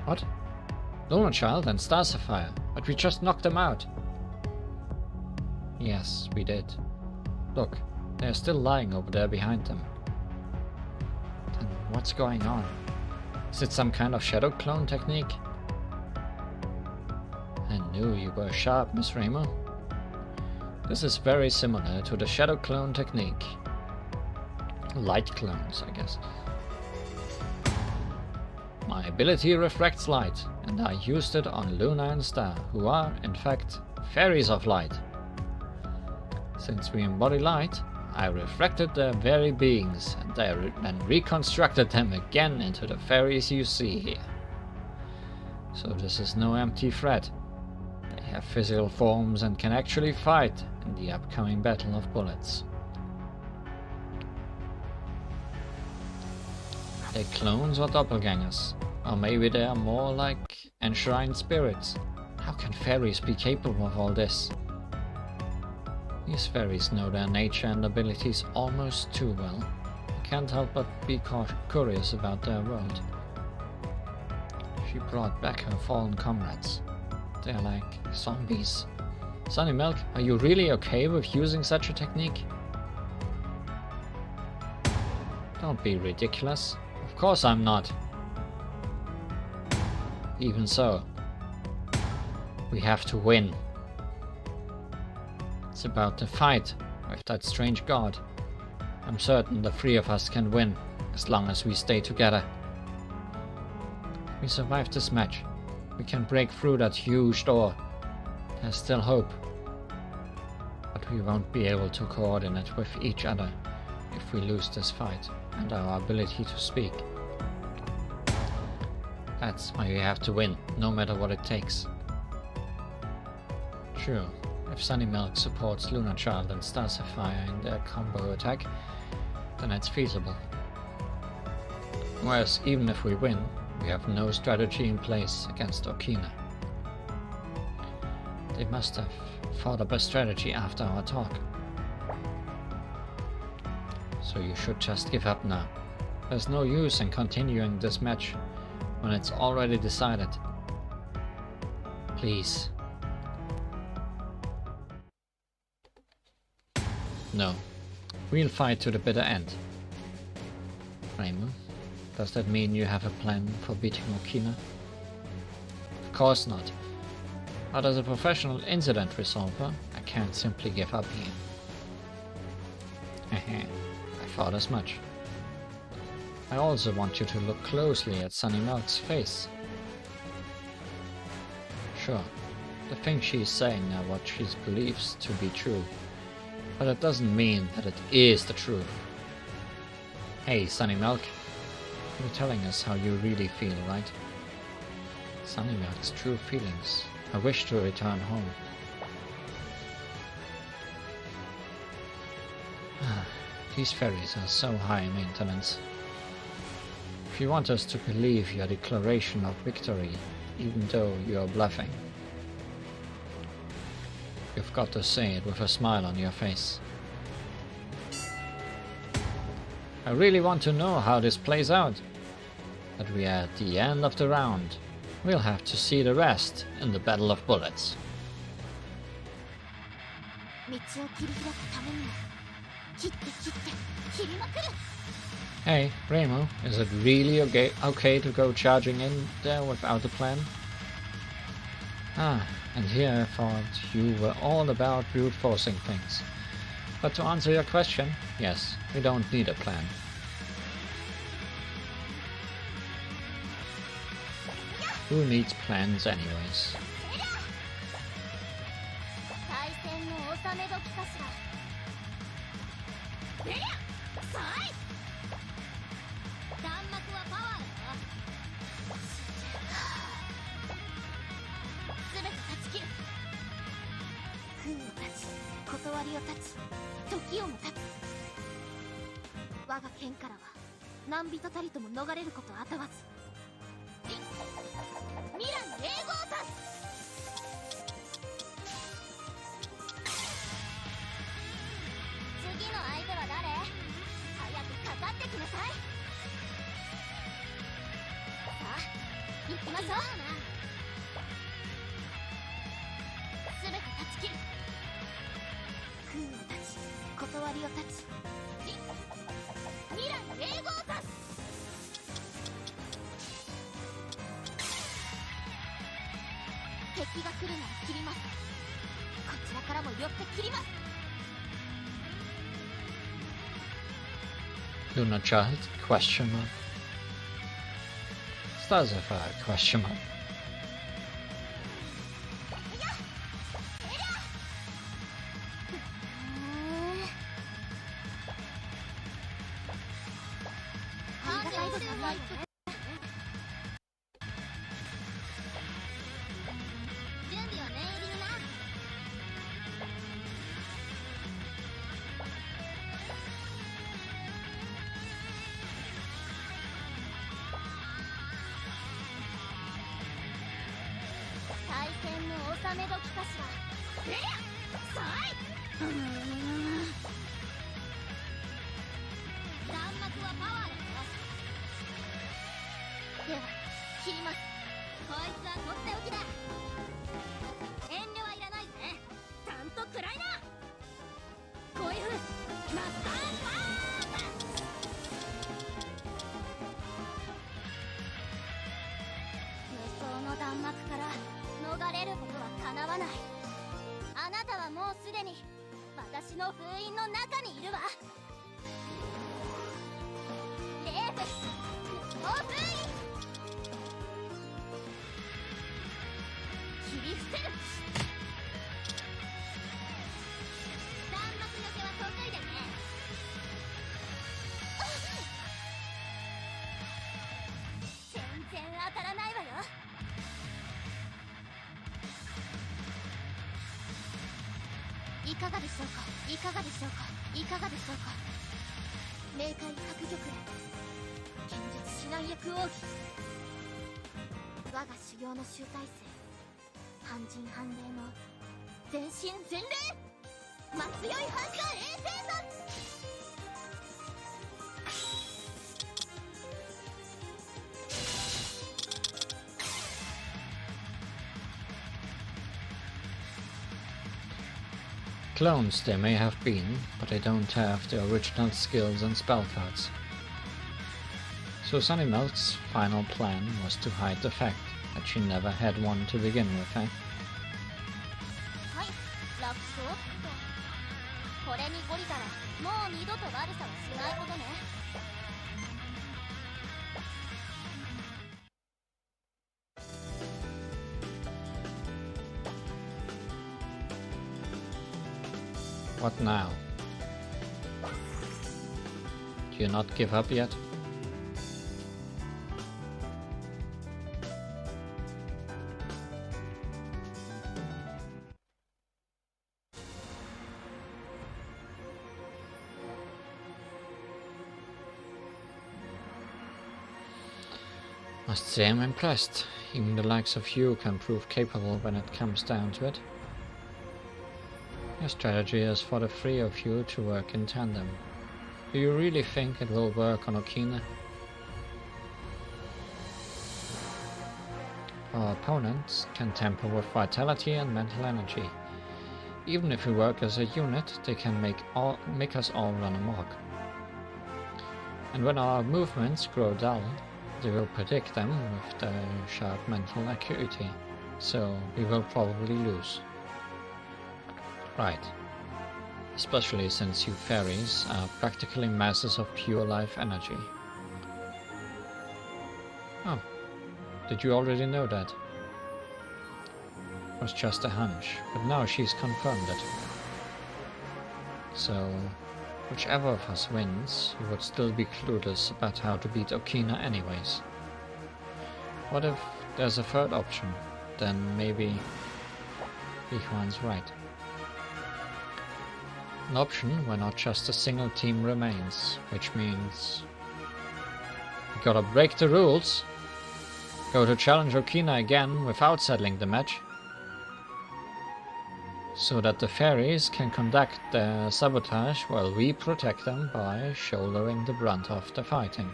What? Luna Child and Star Sapphire, but we just knocked them out. Yes, we did. Look, they're still lying over there behind them. Then what's going on? Is it some kind of shadow clone technique? I knew you were sharp, Miss Ramo. This is very similar to the shadow clone technique. Light clones, I guess. My ability refracts light, and I used it on Luna and Star, who are, in fact, fairies of light. Since we embody light, I refracted their very beings, and then reconstructed them again into the fairies you see here. So this is no empty threat. They have physical forms and can actually fight in the upcoming Battle of Bullets. Are they clones or doppelgangers? Or maybe they are more like enshrined spirits. How can fairies be capable of all this? These fairies know their nature and abilities almost too well. I can't help but be curious about their world. She brought back her fallen comrades. They're like zombies. Sunny Milk, are you really okay with using such a technique? Don't be ridiculous. Of course I'm not. Even so, we have to win. It's about the fight with that strange god. I'm certain the three of us can win, as long as we stay together. We survived this match. We can break through that huge door. There's still hope. But we won't be able to coordinate with each other if we lose this fight and our ability to speak. That's why we have to win, no matter what it takes. Sure, if Sunny Milk supports Luna Child and Star Sapphire in their combo attack, then it's feasible. Whereas even if we win, we have no strategy in place against Okina. They must have thought up a strategy after our talk. So you should just give up now. There's no use in continuing this match when it's already decided. Please. No. We'll fight to the bitter end. Raymond, does that mean you have a plan for beating Okina? Of course not. But as a professional incident resolver, I can't simply give up here. I thought as much. I also want you to look closely at Sunny Milk's face. Sure, the things she's saying are what she believes to be true, but it doesn't mean that it is the truth. Hey, Sunny Milk, you're telling us how you really feel, right? Sunny Milk's true feelings. I wish to return home. These fairies are so high maintenance. If you want us to believe your declaration of victory, even though you are bluffing, you've got to say it with a smile on your face. I really want to know how this plays out. But we are at the end of the round. We'll have to see the rest in the Battle of Bullets. Hey, Ramo, is it really okay to go charging in there without a plan? And here I thought you were all about brute forcing things. But to answer your question, yes, we don't need a plan. Who needs plans anyways? 敵が来るなら切ります。こちらからも寄って切ります。 Luna child? Question mark. Stazify? Question mark.いかがでしょうか。いかがでしょうか。いかがでしょうか。明快覚玉連剣術指南役奥義、我が修行の集大成、半人半霊の全身全霊、末酔い反射衛星さ。Clones there may have been, but they don't have the original skills and spell cards. So Sunny Milk's final plan was to hide the fact that she never had one to begin with, eh? What now? Do you not give up yet? Must say I'm impressed. Even the likes of you can prove capable when it comes down to it. Your strategy is for the three of you to work in tandem. Do you really think it will work on Okina? Our opponents can temper with vitality and mental energy. Even if we work as a unit, they can make us all run amok. And when our movements grow dull, they will predict them with their sharp mental acuity, so we will probably lose. Right. Especially since you fairies are practically masses of pure life energy. Oh, did you already know that? It was just a hunch, but now she's confirmed it. So, whichever of us wins, you would still be clueless about how to beat Okina anyways. What if there's a third option? Then maybe Yihuan's right. An option where not just a single team remains, which means we gotta break the rules, go to challenge Okina again without settling the match, so that the fairies can conduct their sabotage while we protect them by shouldering the brunt of the fighting.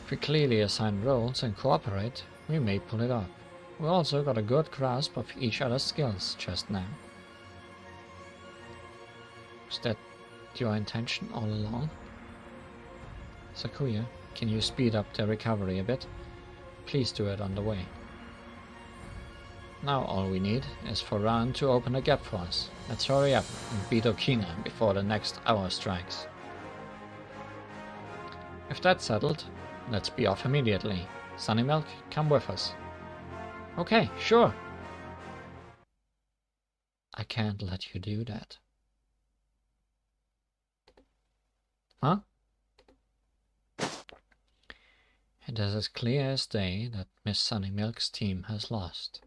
If we clearly assign roles and cooperate, we may pull it off. We also got a good grasp of each other's skills just now. Was that your intention all along? Sakuya, can you speed up the recovery a bit? Please do it on the way. Now all we need is for Ran to open a gap for us. Let's hurry up and beat Okina before the next hour strikes. If that's settled, let's be off immediately. Sunny Milk, come with us. Okay, sure. I can't let you do that. Huh? It is as clear as day that Miss Sunny Milk's team has lost.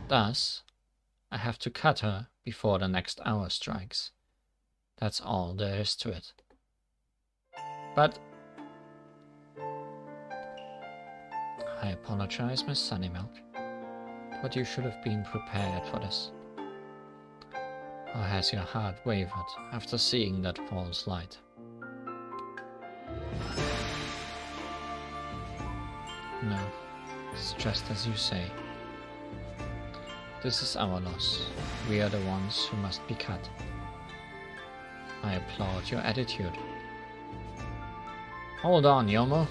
Thus, I have to cut her before the next hour strikes. That's all there is to it. But I apologize, Miss Sunny Milk, but you should have been prepared for this. Or has your heart wavered after seeing that false light? No, it's just as you say. This is our loss. We are the ones who must be cut. I applaud your attitude. Hold on, Yomo.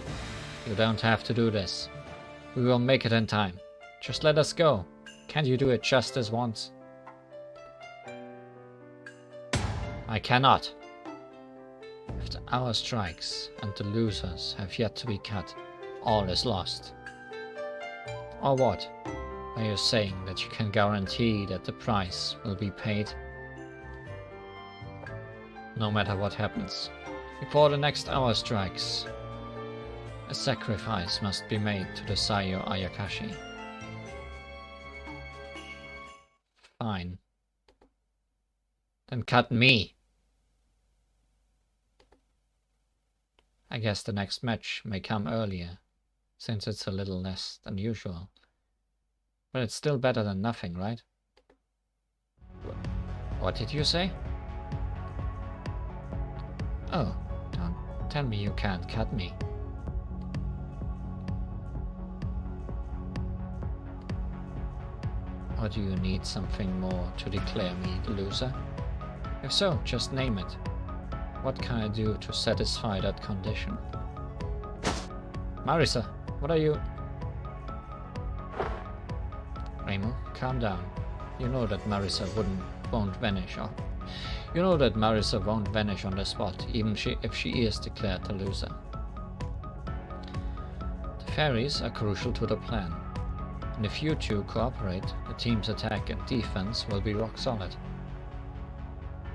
You don't have to do this. We will make it in time. Just let us go. Can't you do it just this once? I cannot. If the hour strikes and the losers have yet to be cut, all is lost. Or what? Are you saying that you can guarantee that the price will be paid? No matter what happens, before the next hour strikes, a sacrifice must be made to the Saiyo Ayakashi. Fine. Then cut me. I guess the next match may come earlier, since it's a little less than usual. But it's still better than nothing, right? What did you say? Oh, don't tell me you can't cut me. Or do you need something more to declare me the loser? If so, just name it. What can I do to satisfy that condition? Marisa, what are you... Reimu, calm down. You know that Marisa won't vanish on... You know that Marisa won't vanish on the spot, even if she is declared the loser. The fairies are crucial to the plan, and if you two cooperate, the team's attack and defense will be rock solid.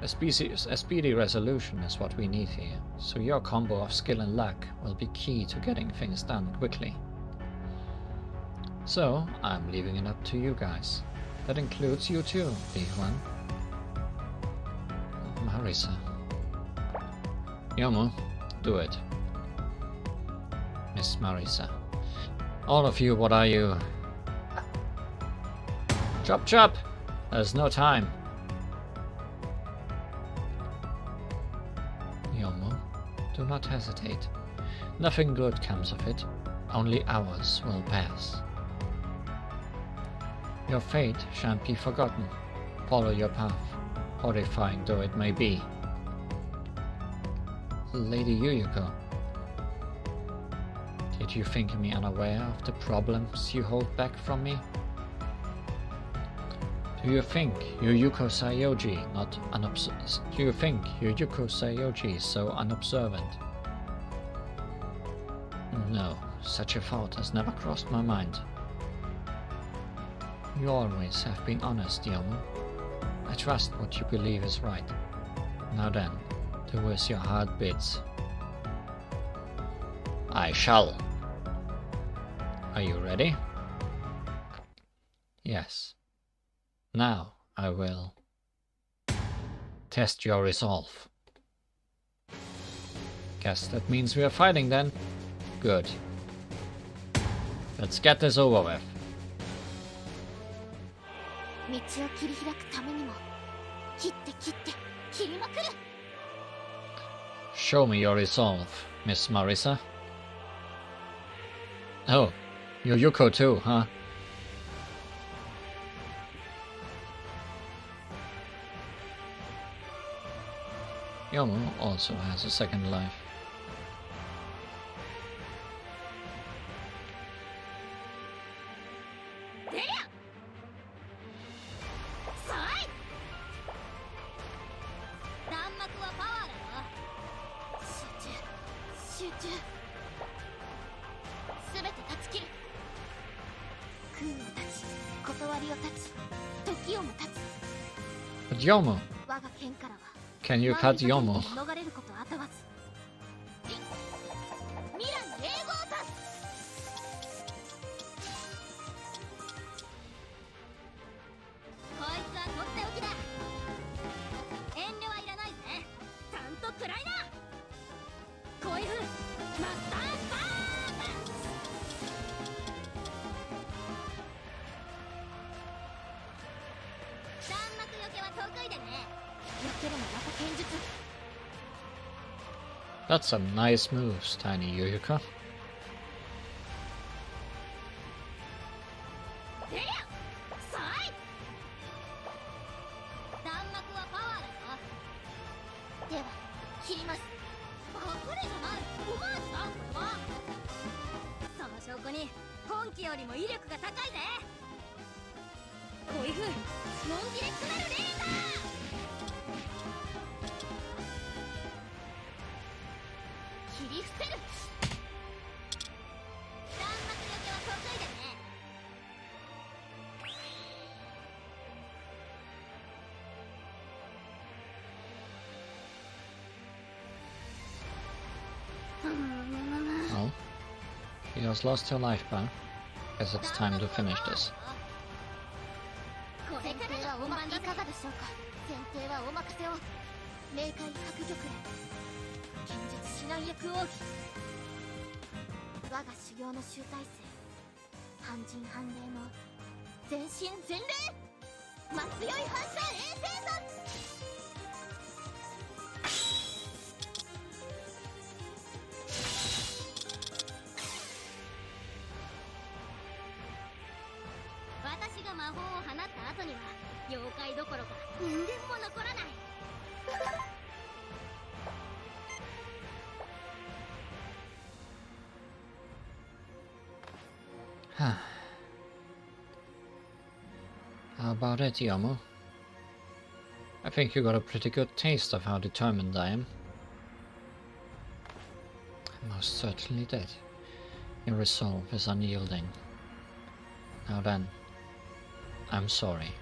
A speedy resolution is what we need here, so your combo of skill and luck will be key to getting things done quickly. So, I'm leaving it up to you guys. That includes you too, big one. Marisa. Yomu, do it. Miss Marisa. All of you, what are you? Chop chop! There's no time. Yomu, do not hesitate. Nothing good comes of it. Only hours will pass. Your fate shan't be forgotten. Follow your path, horrifying though it may be. Lady Yuyuko, did you think me unaware of the problems you hold back from me? Do you think Yuyuko Sayoji is so unobservant? No, such a thought has never crossed my mind. You always have been honest, Yomu. I trust what you believe is right. Now then, do as your heart bids. I shall. Are you ready? Yes. Now I will test your resolve. Guess that means we are fighting then. Good. Let's get this over with. Show me your resolve, Miss Marisa. Oh, you're Yuko too, huh? Yomu also has a second life. 集中。すべて断ち切る。空を断ち、断りを断ち、時をも断つ。 But Yomo, 我が剣からは can you cut Yomo? 逃れることあたわず。未来永劫断つ。こいつはとっておきだ。遠慮はいらないぜ。ちゃんと食らいな。こういうマスターバーン。弾幕よけは得意でね。よけるのまた剣術。 That's some nice moves, Tiny Yuyuka. 出りゃさい。弾幕はパワーだよ。では切ります。パクリじゃない、オマージュだこれは。その証拠に本気よりも威力が高いぜ。こういう風モンディレクトナルレーザー。切り伏せる。弾幕よけは得意でね。 Oh, she has lost her life bar. Guess it's time to finish this. これからは本番いかがでしょうか。前提はお任せを。冥界白玉へ剣術指南役奥義。我が修行の集大成。半人半霊の全身全霊。ま強い反射衛星殺。私が魔法を放った後には妖怪どころか人間も残らない。How about it, Yomo? I think you got a pretty good taste of how determined I am. I most certainly did. Your resolve is unyielding. Now then, I'm sorry.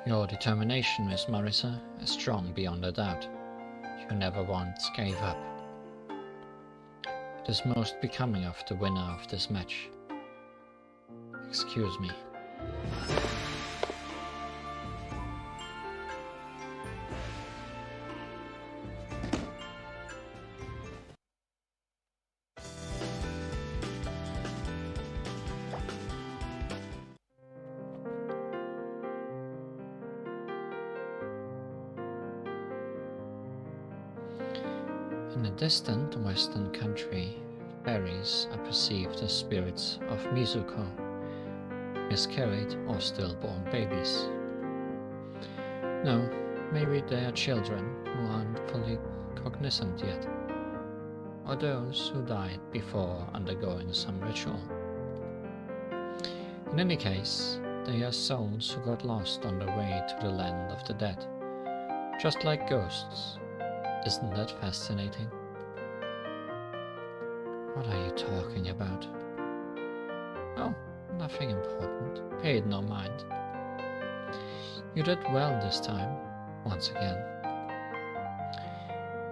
Your determination, Miss Marisa, is strong beyond a doubt. You never once gave up. It is most becoming of the winner of this match. Excuse me. In a distant western country, fairies are perceived as spirits of Mizuko, miscarried or stillborn babies. No, maybe they are children who aren't fully cognizant yet, or those who died before undergoing some ritual. In any case, they are souls who got lost on their way to the land of the dead, just like ghosts. Isn't that fascinating? What are you talking about? Oh, nothing important. Pay it no mind. You did well this time, once again.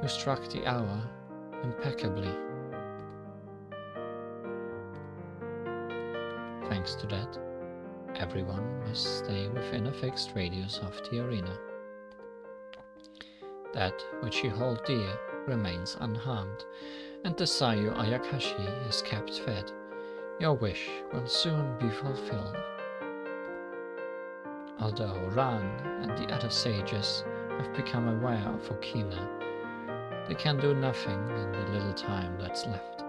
You struck the hour impeccably. Thanks to that, everyone must stay within a fixed radius of the arena. That which you hold dear remains unharmed, and the Sayu Ayakashi is kept fed. Your wish will soon be fulfilled. Although Ran and the other sages have become aware of Okina, they can do nothing in the little time that's left.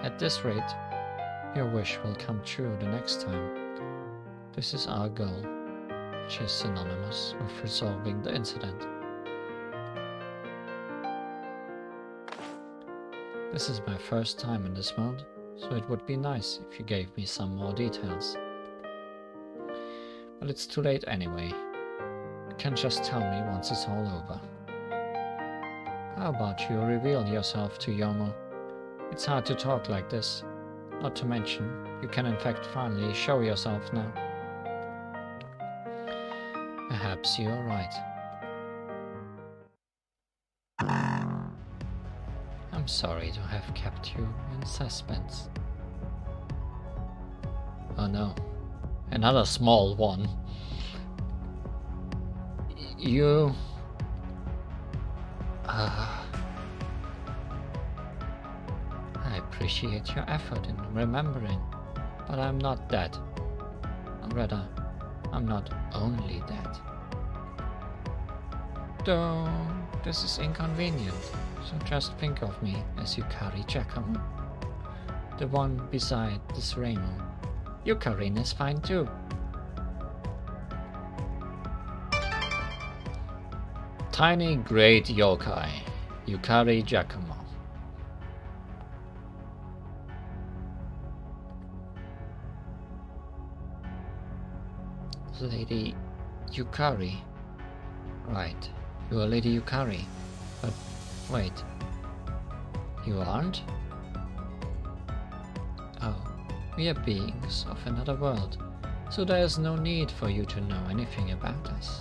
At this rate, your wish will come true the next time. This is our goal, which is synonymous with resolving the incident. This is my first time in this mode, so it would be nice if you gave me some more details. But it's too late anyway. You can just tell me once it's all over. How about you reveal yourself to Yomo? It's hard to talk like this. Not to mention, you can in fact finally show yourself now. Perhaps you're right. I'm sorry to have kept you in suspense. Oh no, another small one. You... I appreciate your effort in remembering, but I'm not dead. Or rather, I'm not only dead. Though this is inconvenient, so just think of me as Yukari Giacomo, the one beside this Raymond. Yukarin is fine too. Tiny great yokai, Yukari Giacomo. Lady Yukari. Right, you are Lady Yukari. But wait, you aren't? Oh, we are beings of another world, so there is no need for you to know anything about us.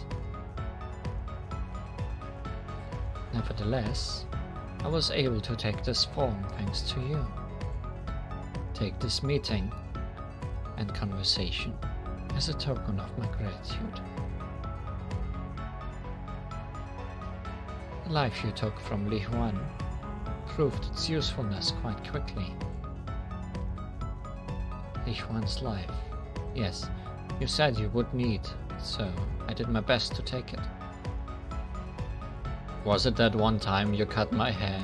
Nevertheless, I was able to take this form thanks to you. Take this meeting and conversation as a token of my gratitude. The life you took from Li Huan proved its usefulness quite quickly. Li Huan's life. Yes, you said you would need, so I did my best to take it. Was it that one time you cut my hair?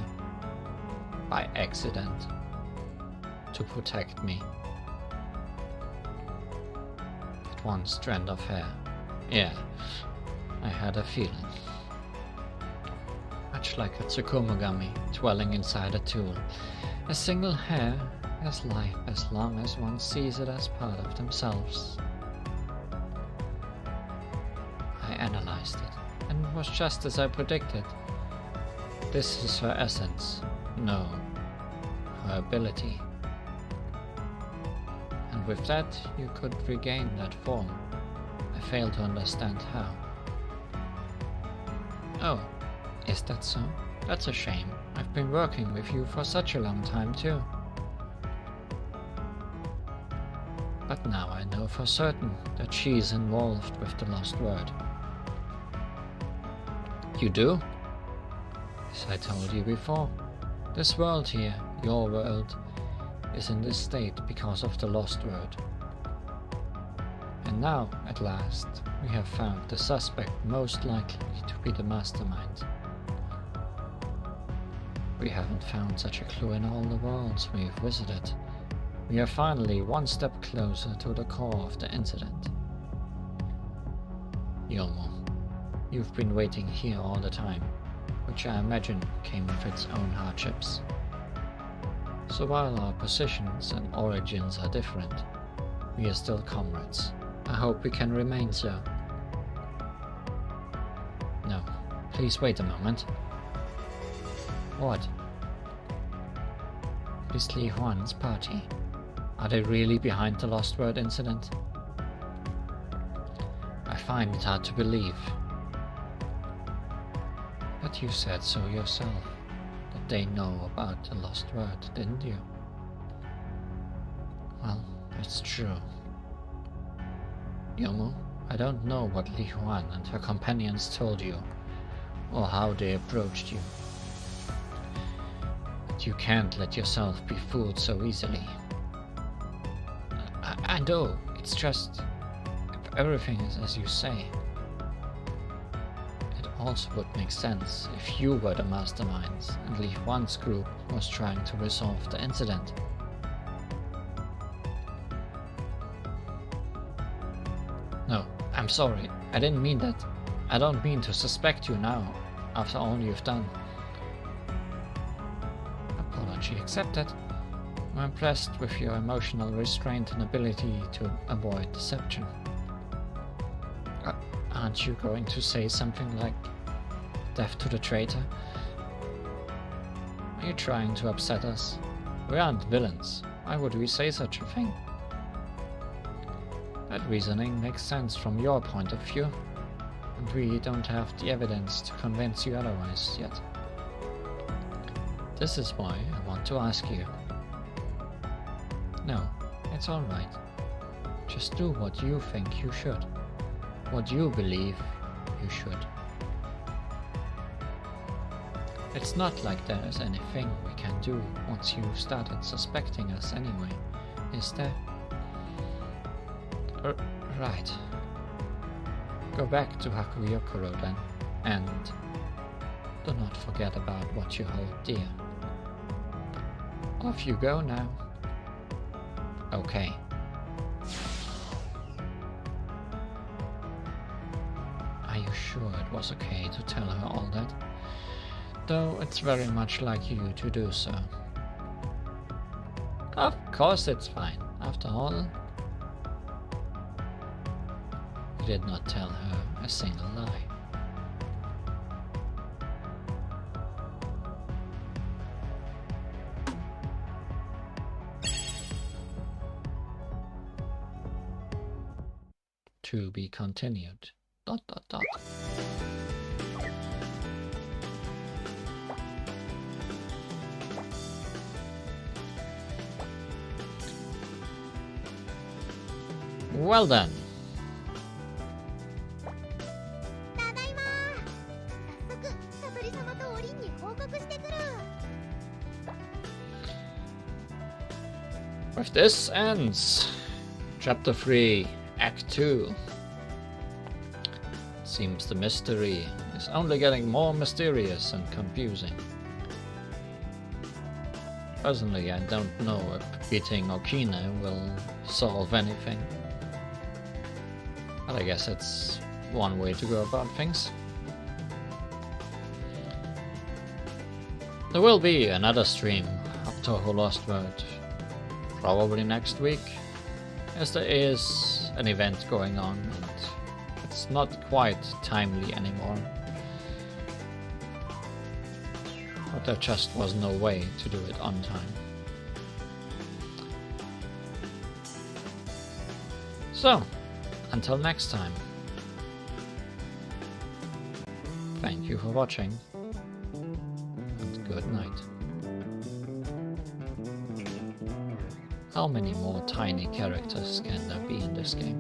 By accident. To protect me. That one strand of hair. Yeah, I had a feeling. Much like a Tsukumogami dwelling inside a tool. A single hair has life as long as one sees it as part of themselves. I analyzed it. And it was just as I predicted. This is her essence. No, her ability. And with that, you could regain that form. I fail to understand how. Oh, is that so? That's a shame. I've been working with you for such a long time too. But now I know for certain that she's involved with the Lost Word. You do? As I told you before, this world here, your world, is in this state because of the Lost Word. And now, at last, we have found the suspect most likely to be the mastermind. We haven't found such a clue in all the worlds we've visited. We are finally one step closer to the core of the incident. Yomo, you've been waiting here all the time, which I imagine came with its own hardships. So while our positions and origins are different, we are still comrades. I hope we can remain so. No, please wait a moment. What? Is Li Huan's party? Are they really behind the Lost Word incident? I find it hard to believe. But you said so yourself, that they know about the Lost Word, didn't you? Well, that's true. Yomo, I don't know what Li Huan and her companions told you, or how they approached you. But you can't let yourself be fooled so easily. I know, it's just, if everything is as you say, it also would make sense if you were the masterminds and Li Huan's group was trying to resolve the incident. No, I'm sorry, I didn't mean that. I don't mean to suspect you now, after all you've done. Apology accepted. I'm impressed with your emotional restraint and ability to avoid deception. Aren't you going to say something like, "Death to the traitor"? Are you trying to upset us? We aren't villains. Why would we say such a thing? That reasoning makes sense from your point of view, and we don't have the evidence to convince you otherwise yet. This is why I want to ask you. No, it's alright. Just do what you think you should. What you believe you should. It's not like there is anything we can do once you started suspecting us anyway, is there? Right. Go back to Hakuyokuro then, and do not forget about what you hold dear. Off you go now. Okay. Are you sure it was okay to tell her all that? Though it's very much like you to do so. Of course it's fine. After all, you did not tell her a single lie. To be continued. ... Well then. With this ends Chapter 3, Act 2. Seems the mystery is only getting more mysterious and confusing. Personally, I don't know if beating Okina will solve anything. But I guess it's one way to go about things. There will be another stream of Touhou LostWord, probably next week, as there is an event going on and it's not quite timely anymore. But there just was no way to do it on time. So, until next time, thank you for watching, and good night. How many more tiny characters can there be in this game?